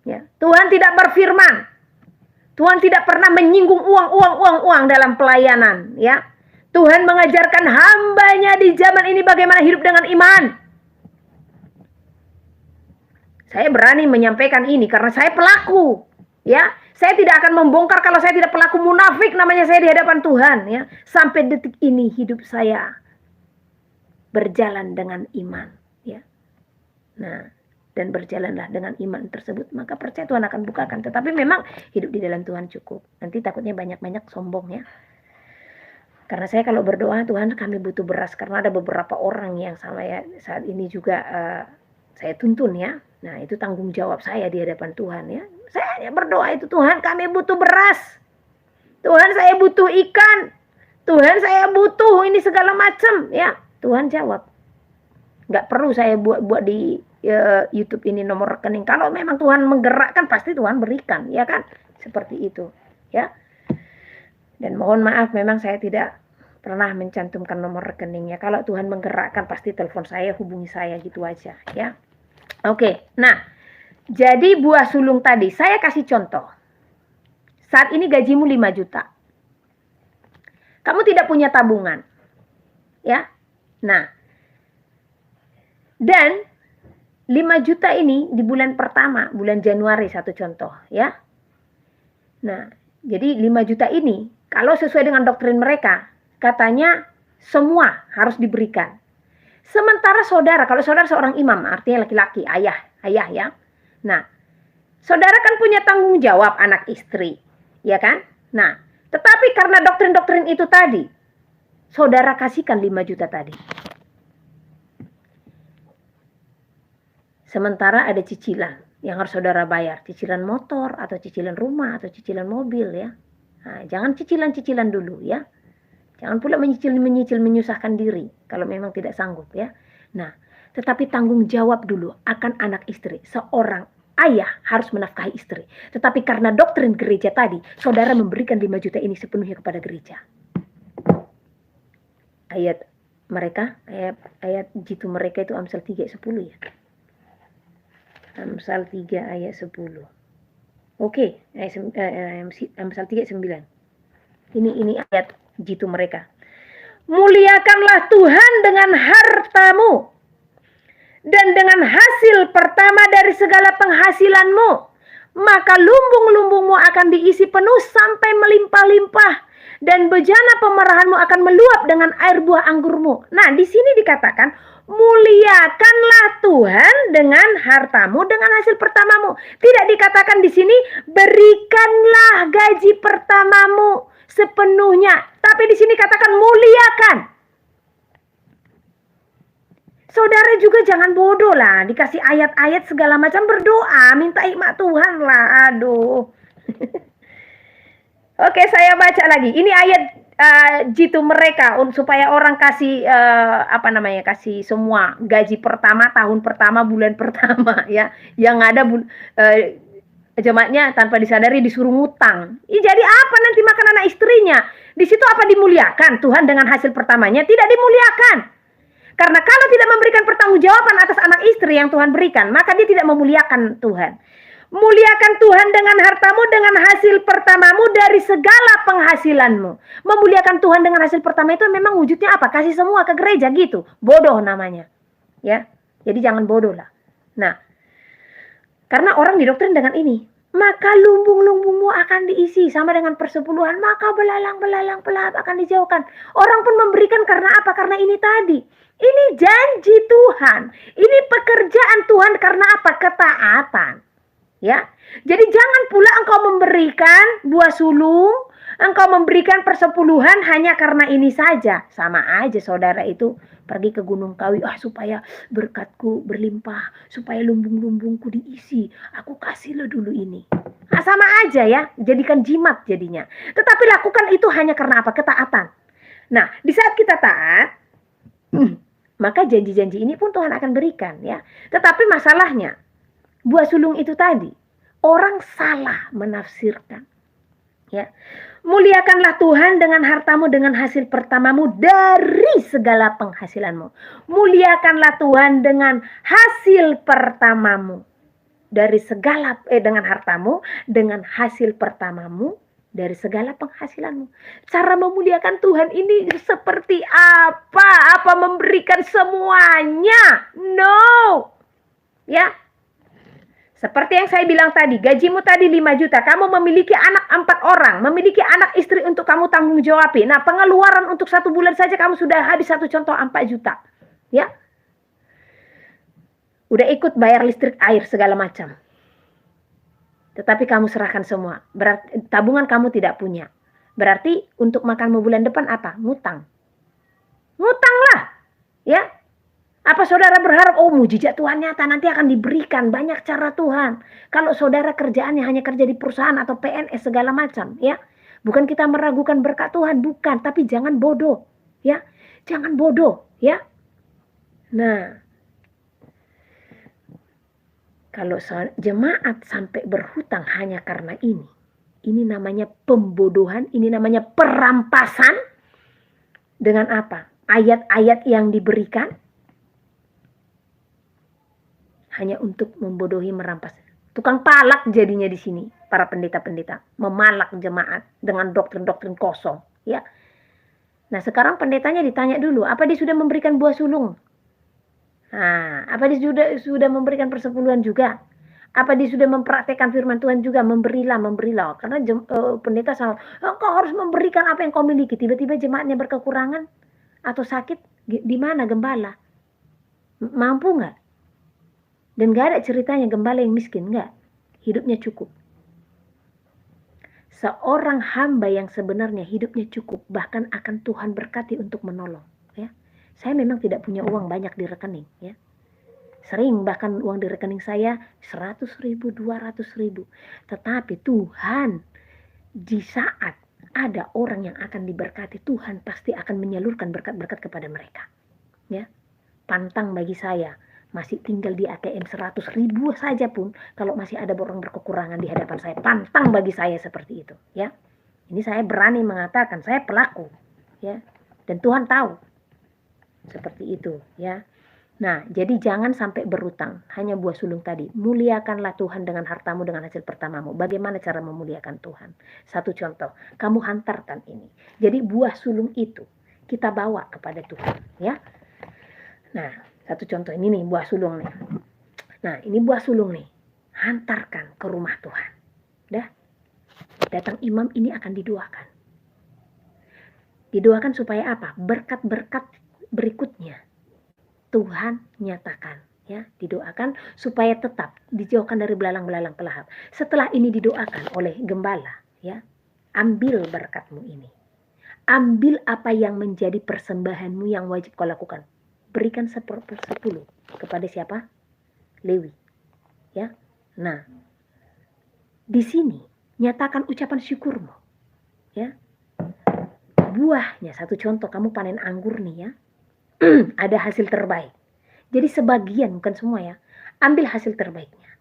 [SPEAKER 1] Ya, Tuhan tidak berfirman. Tuhan tidak pernah menyinggung uang dalam pelayanan ya. Tuhan mengajarkan hambanya di zaman ini bagaimana hidup dengan iman. Saya berani menyampaikan ini karena saya pelaku ya. Saya tidak akan membongkar kalau saya tidak pelaku munafik namanya saya di hadapan Tuhan ya. Sampai detik ini hidup saya berjalan dengan iman ya. Nah, dan berjalanlah dengan iman tersebut, maka percaya Tuhan akan bukakan. Tetapi memang hidup di dalam Tuhan cukup. Nanti takutnya banyak-banyak sombong ya. Karena saya kalau berdoa, Tuhan kami butuh beras. Karena ada beberapa orang yang sama ya saat ini juga saya tuntun ya. Nah itu tanggung jawab saya di hadapan Tuhan ya. Saya hanya berdoa itu, Tuhan kami butuh beras. Tuhan saya butuh ikan. Tuhan saya butuh ini segala macam ya. Tuhan jawab. Nggak perlu saya buat di YouTube ini nomor rekening. Kalau memang Tuhan menggerakkan pasti Tuhan berikan ya kan. Seperti itu ya. Dan mohon maaf memang saya tidak pernah mencantumkan nomor rekeningnya. Kalau Tuhan menggerakkan pasti telepon saya, hubungi saya gitu aja ya. Oke, nah jadi buah sulung tadi saya kasih contoh. Saat ini gajimu 5 juta. Kamu tidak punya tabungan. Ya. Nah. Dan 5 juta ini di bulan pertama, bulan Januari satu contoh ya. Nah, jadi 5 juta ini kalau sesuai dengan doktrin mereka, katanya semua harus diberikan. Sementara saudara, kalau saudara seorang imam, artinya laki-laki, ayah ya. Nah, saudara kan punya tanggung jawab anak istri, ya kan? Nah, tetapi karena doktrin-doktrin itu tadi, saudara kasihkan 5 juta tadi. Sementara ada cicilan yang harus saudara bayar, cicilan motor atau cicilan rumah atau cicilan mobil ya. Nah, jangan cicilan-cicilan dulu ya. Jangan pula menyicil menyusahkan diri kalau memang tidak sanggup ya. Nah, tetapi tanggung jawab dulu akan anak istri. Seorang ayah harus menafkahi istri. Tetapi karena doktrin gereja tadi, saudara memberikan 5 juta ini sepenuhnya kepada gereja. Ayat jitu mereka itu Amsal 3 ayat 10 ya. Amsal 3 ayat 10. Oke, Amsal 3 ayat 9. Ini ayat jitu mereka. Muliakanlah Tuhan dengan hartamu dan dengan hasil pertama dari segala penghasilanmu, maka lumbung-lumbungmu akan diisi penuh sampai melimpah-limpah dan bejana pemerahanmu akan meluap dengan air buah anggurmu. Nah, di sini dikatakan muliakanlah Tuhan dengan hartamu, dengan hasil pertamamu. Tidak dikatakan di sini berikanlah gaji pertamamu sepenuhnya, tapi di sini katakan muliakan. Saudara juga jangan bodoh lah, dikasih ayat-ayat segala macam berdoa, minta hikmat Tuhan lah. Aduh. Oke, saya baca lagi. Ini ayat jitu mereka supaya orang kasih kasih semua gaji pertama, tahun pertama, bulan pertama ya. Yang ada jemaatnya tanpa disadari disuruh ngutang. Jadi apa nanti makan anak istrinya? Di situ apa dimuliakan Tuhan dengan hasil pertamanya? Tidak dimuliakan. Karena kalau tidak memberikan pertanggungjawaban atas anak istri yang Tuhan berikan, maka dia tidak memuliakan Tuhan. Muliakan Tuhan dengan hartamu, dengan hasil pertamamu dari segala penghasilanmu. Memuliakan Tuhan dengan hasil pertama itu memang wujudnya apa? Kasih semua ke gereja gitu. Bodoh namanya. Ya. Jadi jangan bodoh lah. Nah, karena orang didoktrin dengan ini, maka lumbung-lumbungmu akan diisi sama dengan persepuluhan, maka belalang-belalang pelat akan dijauhkan. Orang pun memberikan karena apa? Karena ini tadi. Ini janji Tuhan. Ini pekerjaan Tuhan karena apa? Ketaatan. Ya. Jadi jangan pula engkau memberikan buah sulung, engkau memberikan persepuluhan hanya karena ini saja. Sama aja saudara itu pergi ke Gunung Kawi, supaya berkatku berlimpah, supaya lumbung-lumbungku diisi. Aku kasih lo dulu ini. Nah, sama aja ya, jadikan jimat jadinya. Tetapi lakukan itu hanya karena apa? Ketaatan. Nah, di saat kita taat, maka janji-janji ini pun Tuhan akan berikan ya. Tetapi masalahnya, buah sulung itu tadi, orang salah menafsirkan. Ya. Muliakanlah Tuhan dengan hartamu, dengan hasil pertamamu dari segala penghasilanmu. Muliakanlah Tuhan dengan hasil pertamamu dari segala dengan hartamu, dengan hasil pertamamu dari segala penghasilanmu. Cara memuliakan Tuhan ini seperti apa? Apa memberikan semuanya? No. Ya. Seperti yang saya bilang tadi, gajimu tadi 5 juta, kamu memiliki anak 4 orang, memiliki anak istri untuk kamu tanggung jawabi. Nah, pengeluaran untuk 1 bulan saja kamu sudah habis, satu contoh 4 juta. Ya. Udah ikut bayar listrik, air, segala macam. Tetapi kamu serahkan semua. Berarti tabungan kamu tidak punya. Berarti untuk makanmu bulan depan apa? Ngutang. Ngutanglah. Ya. Apa saudara berharap, mujizat Tuhan nyata nanti akan diberikan banyak cara Tuhan. Kalau saudara kerjaannya hanya kerja di perusahaan atau PNS segala macam, ya. Bukan kita meragukan berkat Tuhan, bukan, tapi jangan bodoh, ya. Jangan bodoh, ya. Nah, kalau jemaat sampai berhutang hanya karena ini namanya pembodohan, ini namanya perampasan. Dengan apa? Ayat-ayat yang diberikan hanya untuk membodohi, merampas. Tukang palak jadinya di sini para pendeta-pendeta, memalak jemaat dengan doktrin-doktrin kosong, ya. Nah, sekarang pendetanya ditanya dulu, apa dia sudah memberikan buah sulung? Nah, apa dia sudah memberikan persepuluhan juga? Apa dia sudah mempraktekkan firman Tuhan juga? Memberilah. Karena pendeta sama, kau harus memberikan apa yang kau miliki. Tiba-tiba jemaatnya berkekurangan atau sakit, di mana gembala? Mampu nggak? Dan gak ada ceritanya gembala yang miskin, enggak. Hidupnya cukup. Seorang hamba yang sebenarnya hidupnya cukup, bahkan akan Tuhan berkati untuk menolong. Ya. Saya memang tidak punya uang banyak di rekening. Ya. Sering bahkan uang di rekening saya 100.000, 200.000. Tetapi Tuhan, di saat ada orang yang akan diberkati, Tuhan pasti akan menyalurkan berkat-berkat kepada mereka. Ya. Pantang bagi saya, masih tinggal di ATM 100.000 saja pun, kalau masih ada orang berkekurangan di hadapan saya, pantang bagi saya seperti itu, ya. Ini saya berani mengatakan, saya pelaku, ya. Dan Tuhan tahu seperti itu, ya. Nah, jadi jangan sampai berutang, hanya buah sulung tadi. Muliakanlah Tuhan dengan hartamu, dengan hasil pertamamu. Bagaimana cara memuliakan Tuhan? Satu contoh, kamu hantarkan ini. Jadi buah sulung itu kita bawa kepada Tuhan, ya. Nah, satu contoh ini nih, buah sulung nih. Nah, ini buah sulung nih. Hantarkan ke rumah Tuhan. Dah. Datang imam, ini akan didoakan. Didoakan supaya apa? Berkat-berkat berikutnya Tuhan nyatakan. Ya, didoakan supaya tetap dijauhkan dari belalang-belalang pelahap. Setelah ini didoakan oleh gembala, ya. Ambil berkatmu ini. Ambil apa yang menjadi persembahanmu yang wajib kau lakukan. Berikan 10 kepada siapa? Lewi. Ya. Nah, di sini nyatakan ucapan syukurmu. Ya. Buahnya, satu contoh, kamu panen anggur nih ya. Ada hasil terbaik. Jadi sebagian, bukan semua ya. Ambil hasil terbaiknya.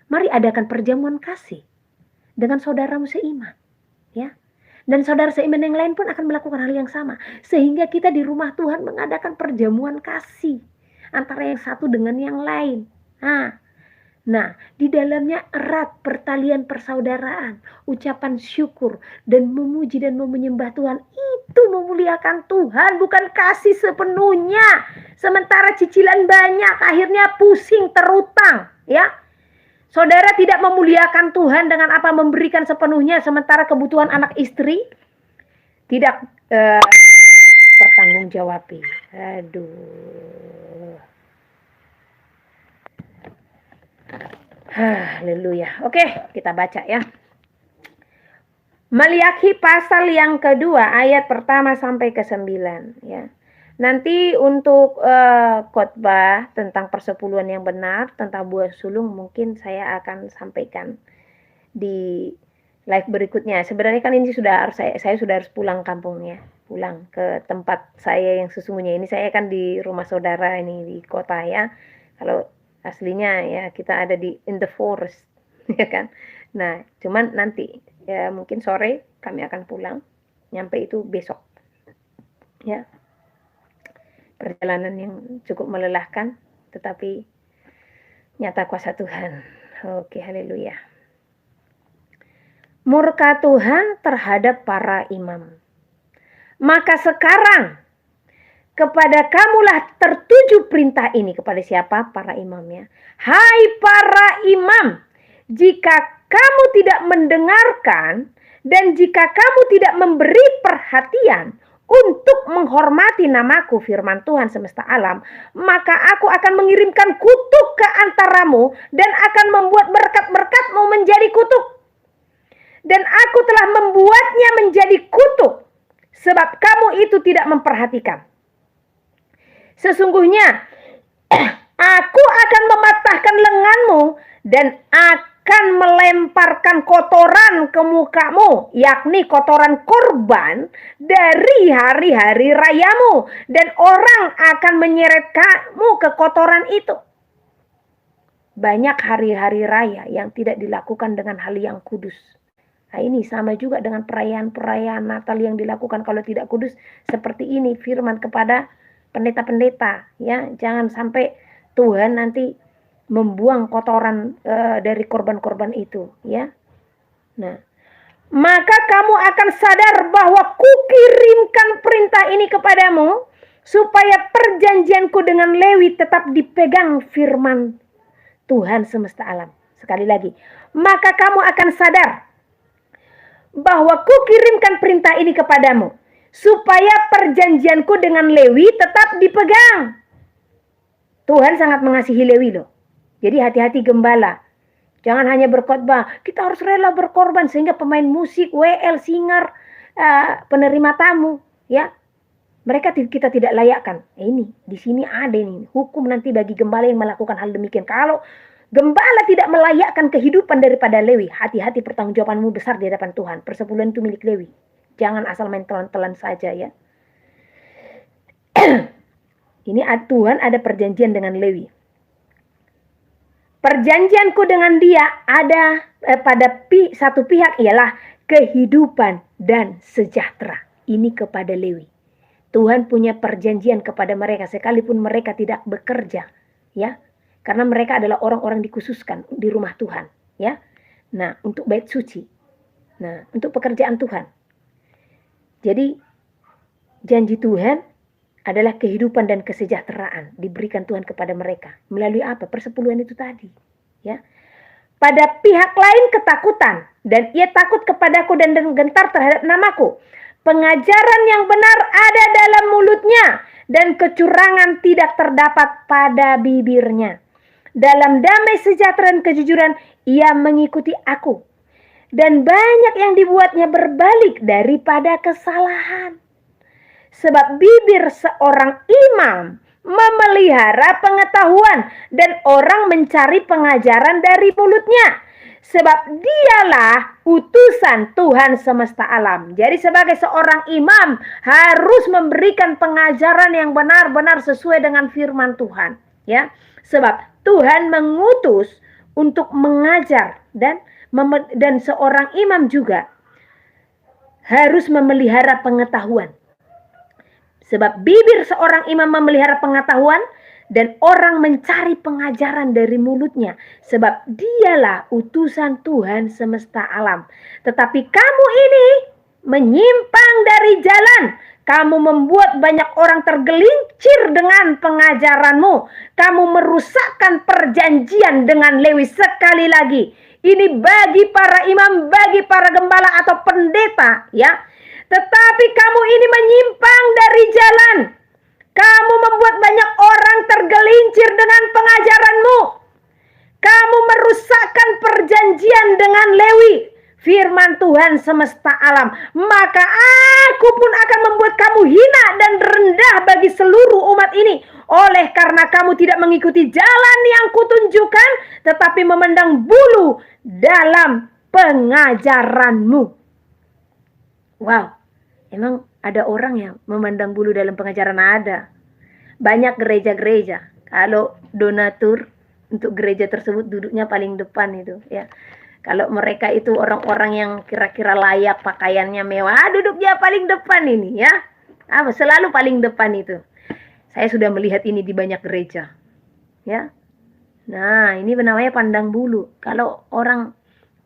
[SPEAKER 1] Mari adakan perjamuan kasih dengan saudaramu seiman. Ya. Dan saudara seiman yang lain pun akan melakukan hal yang sama. Sehingga kita di rumah Tuhan mengadakan perjamuan kasih antara yang satu dengan yang lain. Nah, di dalamnya erat pertalian persaudaraan, ucapan syukur, dan memuji dan menyembah Tuhan. Itu memuliakan Tuhan, bukan kasih sepenuhnya. Sementara cicilan banyak, akhirnya pusing, terutang. Ya. Saudara tidak memuliakan Tuhan dengan apa? Memberikan sepenuhnya, sementara kebutuhan anak istri tidak bertanggung jawab. Aduh. Haleluya. Oke, kita baca ya. Maliaki pasal yang kedua ayat pertama sampai ke-9 ya. Nanti untuk khotbah tentang persepuluhan yang benar, tentang buah sulung mungkin saya akan sampaikan di live berikutnya. Sebenarnya kan ini sudah harus saya sudah harus pulang kampung ya. Pulang ke tempat saya yang sesungguhnya. Ini saya kan di rumah saudara ini di kota ya. Kalau aslinya ya kita ada di in the forest ya kan. Nah, cuman nanti ya mungkin sore kami akan pulang. Nyampe itu besok. Ya. Perjalanan yang cukup melelahkan tetapi nyata kuasa Tuhan. Oke, haleluya. Murka Tuhan terhadap para imam. Maka sekarang kepada kamulah tertuju perintah ini. Kepada siapa? Para imamnya. Hai para imam, jika kamu tidak mendengarkan dan jika kamu tidak memberi perhatian untuk menghormati namaku, firman Tuhan semesta alam, maka aku akan mengirimkan kutuk ke antaramu dan akan membuat berkat-berkatmu menjadi kutuk. Dan aku telah membuatnya menjadi kutuk sebab kamu itu tidak memperhatikan. Sesungguhnya aku akan mematahkan lenganmu dan akan melemparkan kotoran ke mukamu, yakni kotoran korban dari hari-hari rayamu, dan orang akan menyeret kamu ke kotoran itu. Banyak hari-hari raya yang tidak dilakukan dengan hal yang kudus. Nah, ini sama juga dengan perayaan-perayaan Natal yang dilakukan kalau tidak kudus. Seperti ini firman kepada pendeta-pendeta, ya, jangan sampai Tuhan nanti membuang kotoran dari korban-korban itu, ya. Nah, maka kamu akan sadar bahwa kukirimkan perintah ini kepadamu supaya perjanjianku dengan Lewi tetap dipegang, firman Tuhan semesta alam. Sekali lagi, maka kamu akan sadar bahwa kukirimkan perintah ini kepadamu supaya perjanjianku dengan Lewi tetap dipegang. Tuhan sangat mengasihi Lewi loh. Jadi hati-hati gembala. Jangan hanya berkhotbah, kita harus rela berkorban sehingga pemain musik, WL, singer, penerima tamu, ya, mereka kita tidak layakkan. Ini di sini ada ini hukum nanti bagi gembala yang melakukan hal demikian. Kalau gembala tidak melayakkan kehidupan daripada Lewi, hati-hati, pertanggungjawabanmu besar di hadapan Tuhan. Persepuluhan itu milik Lewi. Jangan asal main telan-telan saja ya. Ini Tuhan ada perjanjian dengan Lewi. Perjanjianku dengan dia ada pada satu pihak ialah kehidupan dan sejahtera. Ini kepada Lewi. Tuhan punya perjanjian kepada mereka sekalipun mereka tidak bekerja, ya. Karena mereka adalah orang-orang dikhususkan di rumah Tuhan, ya. Nah, untuk bait suci. Nah, untuk pekerjaan Tuhan. Jadi janji Tuhan adalah kehidupan dan kesejahteraan diberikan Tuhan kepada mereka melalui apa? Persepuluhan itu tadi, ya. Pada pihak lain ketakutan dan ia takut kepadaku dan gentar terhadap namaku. Pengajaran yang benar ada dalam mulutnya dan kecurangan tidak terdapat pada bibirnya. Dalam damai sejahtera dan kejujuran ia mengikuti aku. Dan banyak yang dibuatnya berbalik daripada kesalahan. Sebab bibir seorang imam memelihara pengetahuan dan orang mencari pengajaran dari mulutnya. Sebab dialah utusan Tuhan semesta alam. Jadi sebagai seorang imam harus memberikan pengajaran yang benar-benar sesuai dengan firman Tuhan, ya. Sebab Tuhan mengutus untuk mengajar dan seorang imam juga harus memelihara pengetahuan. Sebab bibir seorang imam memelihara pengetahuan dan orang mencari pengajaran dari mulutnya. Sebab dialah utusan Tuhan semesta alam. Tetapi kamu ini menyimpang dari jalan. Kamu membuat banyak orang tergelincir dengan pengajaranmu. Kamu merusakkan perjanjian dengan Lewi. Sekali lagi, ini bagi para imam, bagi para gembala atau pendeta, ya. Tetapi kamu ini menyimpang dari jalan. Kamu membuat banyak orang tergelincir dengan pengajaranmu. Kamu merusakkan perjanjian dengan Lewi, firman Tuhan semesta alam. Maka aku pun akan membuat kamu hina dan rendah bagi seluruh umat ini. Oleh karena kamu tidak mengikuti jalan yang kutunjukkan, tetapi memandang bulu dalam pengajaranmu. Wow, emang ada orang yang memandang bulu dalam pengajaran? Ada. Banyak gereja-gereja, kalau donatur untuk gereja tersebut duduknya paling depan itu ya. Kalau mereka itu orang-orang yang kira-kira layak, pakaiannya mewah, duduknya paling depan ini ya. Selalu paling depan itu. Saya sudah melihat ini di banyak gereja. Ya. Nah, ini namanya pandang bulu. Kalau orang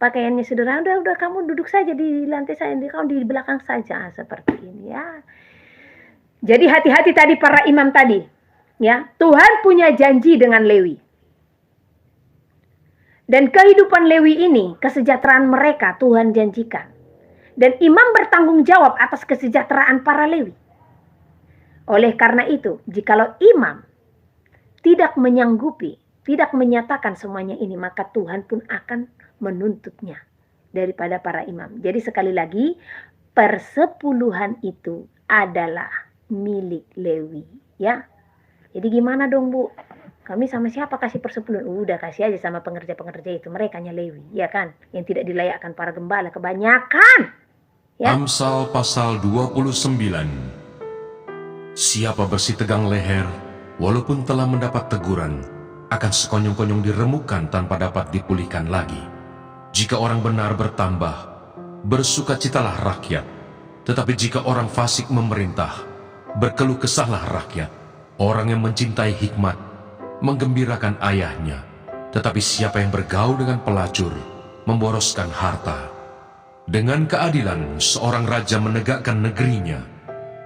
[SPEAKER 1] pakaiannya sederhana, udah kamu duduk saja di lantai saya, kamu di belakang saja, seperti ini ya. Jadi hati-hati tadi para imam tadi. Ya, Tuhan punya janji dengan Lewi. Dan kehidupan Lewi ini, kesejahteraan mereka Tuhan janjikan. Dan imam bertanggung jawab atas kesejahteraan para Lewi. Oleh karena itu, jikalau imam tidak menyanggupi, tidak menyatakan semuanya ini, maka Tuhan pun akan menuntutnya daripada para imam. Jadi sekali lagi, persepuluhan itu adalah milik Lewi, ya. Jadi gimana dong, Bu? Kami sama siapa kasih persepuluhan? Udah kasih aja sama pengerja-pengerja itu, mereka nya Lewi, ya kan? Yang tidak dilayakkan para gembala kebanyakan. Ya?
[SPEAKER 2] Amsal pasal 29. Siapa bersih tegang leher, walaupun telah mendapat teguran, akan sekonyong-konyong diremukkan tanpa dapat dipulihkan lagi. Jika orang benar bertambah, bersukacitalah rakyat. Tetapi jika orang fasik memerintah, berkeluh kesahlah rakyat. Orang yang mencintai hikmat menggembirakan ayahnya, tetapi siapa yang bergaul dengan pelacur memboroskan harta. Dengan keadilan seorang raja menegakkan negerinya,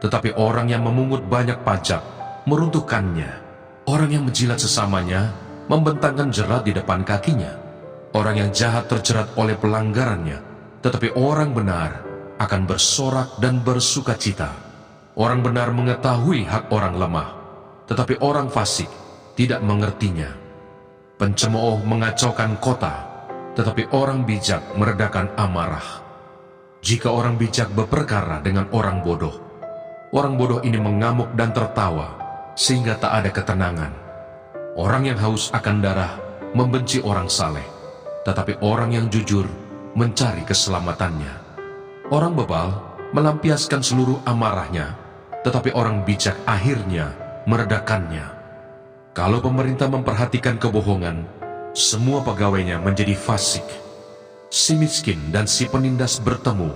[SPEAKER 2] tetapi orang yang memungut banyak pajak meruntuhkannya. Orang yang menjilat sesamanya membentangkan jerat di depan kakinya. Orang yang jahat terjerat oleh pelanggarannya, tetapi orang benar akan bersorak dan bersukacita. Orang benar mengetahui hak orang lemah, tetapi orang fasik tidak mengertinya. Pencemooh mengacaukan kota, tetapi orang bijak meredakan amarah. Jika orang bijak berperkara dengan orang bodoh ini mengamuk dan tertawa, sehingga tak ada ketenangan. Orang yang haus akan darah membenci orang saleh, tetapi orang yang jujur mencari keselamatannya. Orang bebal melampiaskan seluruh amarahnya, tetapi orang bijak akhirnya meredakannya. Kalau pemerintah memperhatikan kebohongan, semua pegawainya menjadi fasik. Si miskin dan si penindas bertemu,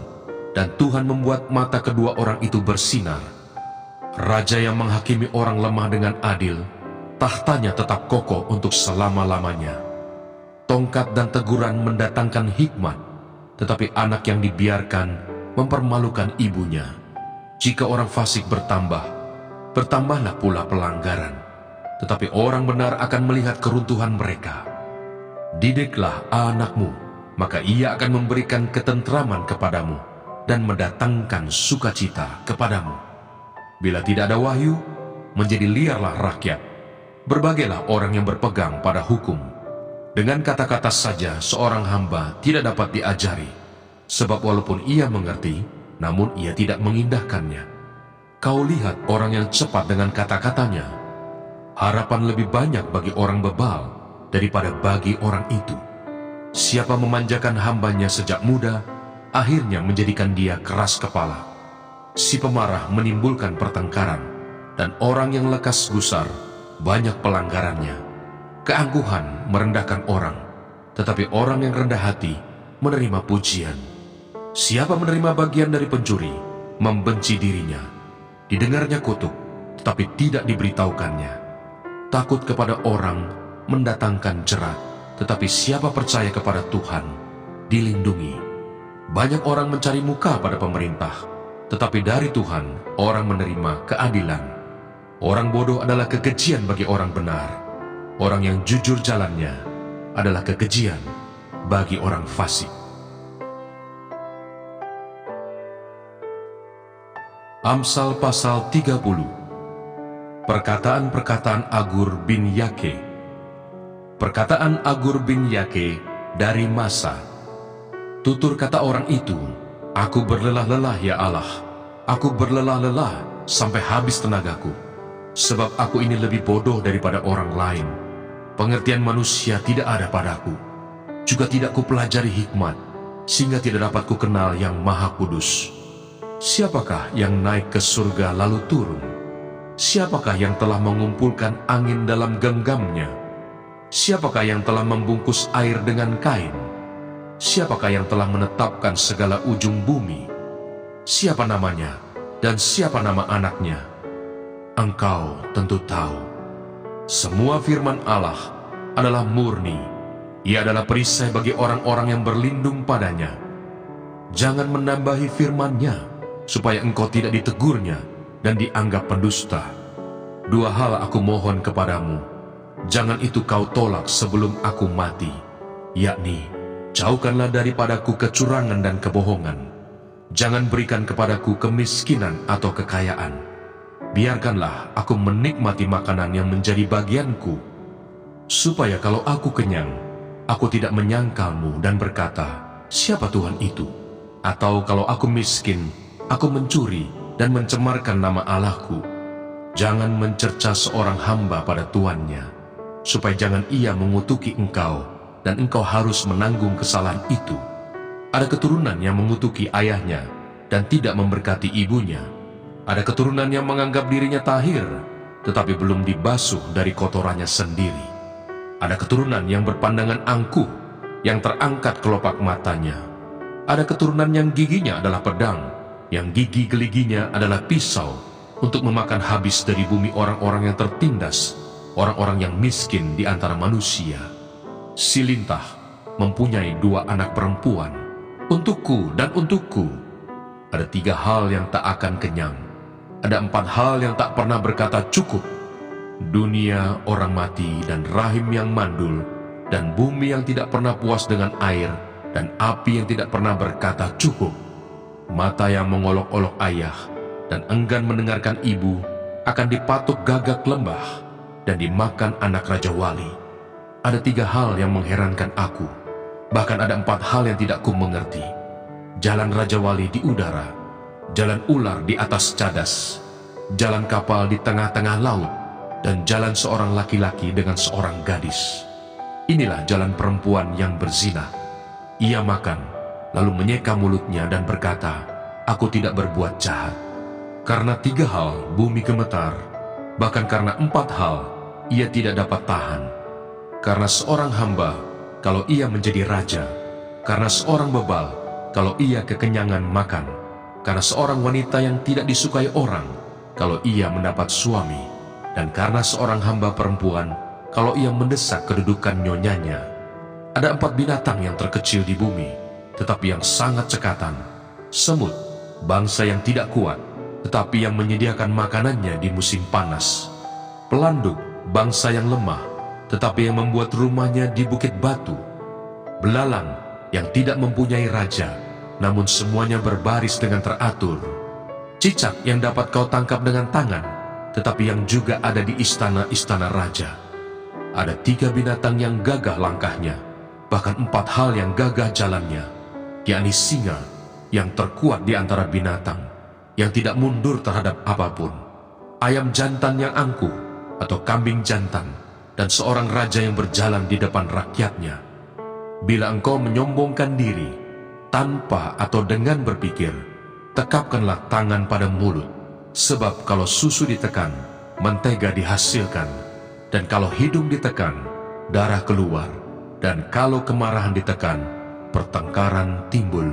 [SPEAKER 2] dan Tuhan membuat mata kedua orang itu bersinar. Raja yang menghakimi orang lemah dengan adil, tahtanya tetap kokoh untuk selama-lamanya. Tongkat dan teguran mendatangkan hikmat, tetapi anak yang dibiarkan mempermalukan ibunya. Jika orang fasik bertambah, bertambahlah pula pelanggaran. Tetapi orang benar akan melihat keruntuhan mereka. Didiklah anakmu, maka ia akan memberikan ketentraman kepadamu dan mendatangkan sukacita kepadamu. Bila tidak ada wahyu, menjadi liarlah rakyat. Berbagailah orang yang berpegang pada hukum. Dengan kata-kata saja seorang hamba tidak dapat diajari, sebab walaupun ia mengerti, namun ia tidak mengindahkannya. Kau lihat orang yang cepat dengan kata-katanya. Harapan lebih banyak bagi orang bebal daripada bagi orang itu. Siapa memanjakan hambanya sejak muda, akhirnya menjadikan dia keras kepala. Si pemarah menimbulkan pertengkaran, dan orang yang lekas gusar banyak pelanggarannya. Keangkuhan merendahkan orang, tetapi orang yang rendah hati menerima pujian. Siapa menerima bagian dari pencuri, membenci dirinya. Didengarnya kutuk, tetapi tidak diberitahukannya. Takut kepada orang mendatangkan jerat, tetapi siapa percaya kepada Tuhan dilindungi. Banyak orang mencari muka pada pemerintah, tetapi dari Tuhan orang menerima keadilan. Orang bodoh adalah kekejian bagi orang benar. Orang yang jujur jalannya adalah kekejian bagi orang fasik. Amsal pasal 30. Perkataan-perkataan Agur bin Yake. Perkataan Agur bin Yake dari Masa. Tutur kata orang itu, "Aku berlelah-lelah ya Allah, aku berlelah-lelah sampai habis tenagaku, sebab aku ini lebih bodoh daripada orang lain. Pengertian manusia tidak ada padaku, juga tidak kupelajari hikmat, sehingga tidak dapat kukenal yang Maha Kudus. Siapakah yang naik ke surga lalu turun? Siapakah yang telah mengumpulkan angin dalam genggamnya? Siapakah yang telah membungkus air dengan kain? Siapakah yang telah menetapkan segala ujung bumi? Siapa namanya dan siapa nama anaknya? Engkau tentu tahu. Semua firman Allah adalah murni. Ia adalah perisai bagi orang-orang yang berlindung padanya. Jangan menambahi firman-Nya, supaya engkau tidak ditegurnya dan dianggap pendusta. Dua hal aku mohon kepadamu, jangan itu kau tolak sebelum aku mati, yakni, jauhkanlah daripadaku kecurangan dan kebohongan. Jangan berikan kepadaku kemiskinan atau kekayaan. Biarkanlah aku menikmati makanan yang menjadi bagianku, supaya kalau aku kenyang, aku tidak menyangkalmu dan berkata, siapa Tuhan itu? Atau kalau aku miskin, aku mencuri dan mencemarkan nama Allahku. Jangan mencerca seorang hamba pada tuannya, supaya jangan ia mengutuki engkau, dan engkau harus menanggung kesalahan itu. Ada keturunan yang mengutuki ayahnya, dan tidak memberkati ibunya. Ada keturunan yang menganggap dirinya tahir, tetapi belum dibasuh dari kotorannya sendiri. Ada keturunan yang berpandangan angkuh, yang terangkat kelopak matanya. Ada keturunan yang giginya adalah pedang, yang gigi geliginya adalah pisau, untuk memakan habis dari bumi orang-orang yang tertindas, orang-orang yang miskin di antara manusia. Si lintah mempunyai 2 anak perempuan, untukku dan untukku. Ada 3 hal yang tak akan kenyang, ada 4 hal yang tak pernah berkata cukup. Dunia orang mati dan rahim yang mandul, dan bumi yang tidak pernah puas dengan air, dan api yang tidak pernah berkata cukup. Mata yang mengolok-olok ayah dan enggan mendengarkan ibu akan dipatuk gagak lembah dan dimakan anak Raja Wali. Ada 3 hal yang mengherankan aku, bahkan ada 4 hal yang tidak ku mengerti. Jalan Raja Wali di udara, jalan ular di atas cadas, jalan kapal di tengah-tengah laut, dan jalan seorang laki-laki dengan seorang gadis. Inilah jalan perempuan yang berzina. Ia makan, lalu menyeka mulutnya dan berkata, aku tidak berbuat jahat. Karena 3 hal bumi gemetar, bahkan karena 4 hal ia tidak dapat tahan. Karena seorang hamba, kalau ia menjadi raja. Karena seorang bebal, kalau ia kekenyangan makan. Karena seorang wanita yang tidak disukai orang, kalau ia mendapat suami. Dan karena seorang hamba perempuan, kalau ia mendesak kedudukan nyonyanya. Ada 4 binatang yang terkecil di bumi, tetapi yang sangat cekatan. Semut, bangsa yang tidak kuat, tetapi yang menyediakan makanannya di musim panas. Pelanduk, bangsa yang lemah, tetapi yang membuat rumahnya di bukit batu. Belalang, yang tidak mempunyai raja, namun semuanya berbaris dengan teratur. Cicak yang dapat kau tangkap dengan tangan, tetapi yang juga ada di istana-istana raja. Ada 3 binatang yang gagah langkahnya, bahkan 4 hal yang gagah jalannya, yakni singa yang terkuat di antara binatang, yang tidak mundur terhadap apapun, ayam jantan yang angkuh atau kambing jantan, dan seorang raja yang berjalan di depan rakyatnya. Bila engkau menyombongkan diri, tanpa atau dengan berpikir, tekapkanlah tangan pada mulut, sebab kalau susu ditekan, mentega dihasilkan, dan kalau hidung ditekan, darah keluar, dan kalau kemarahan ditekan, pertengkaran timbul.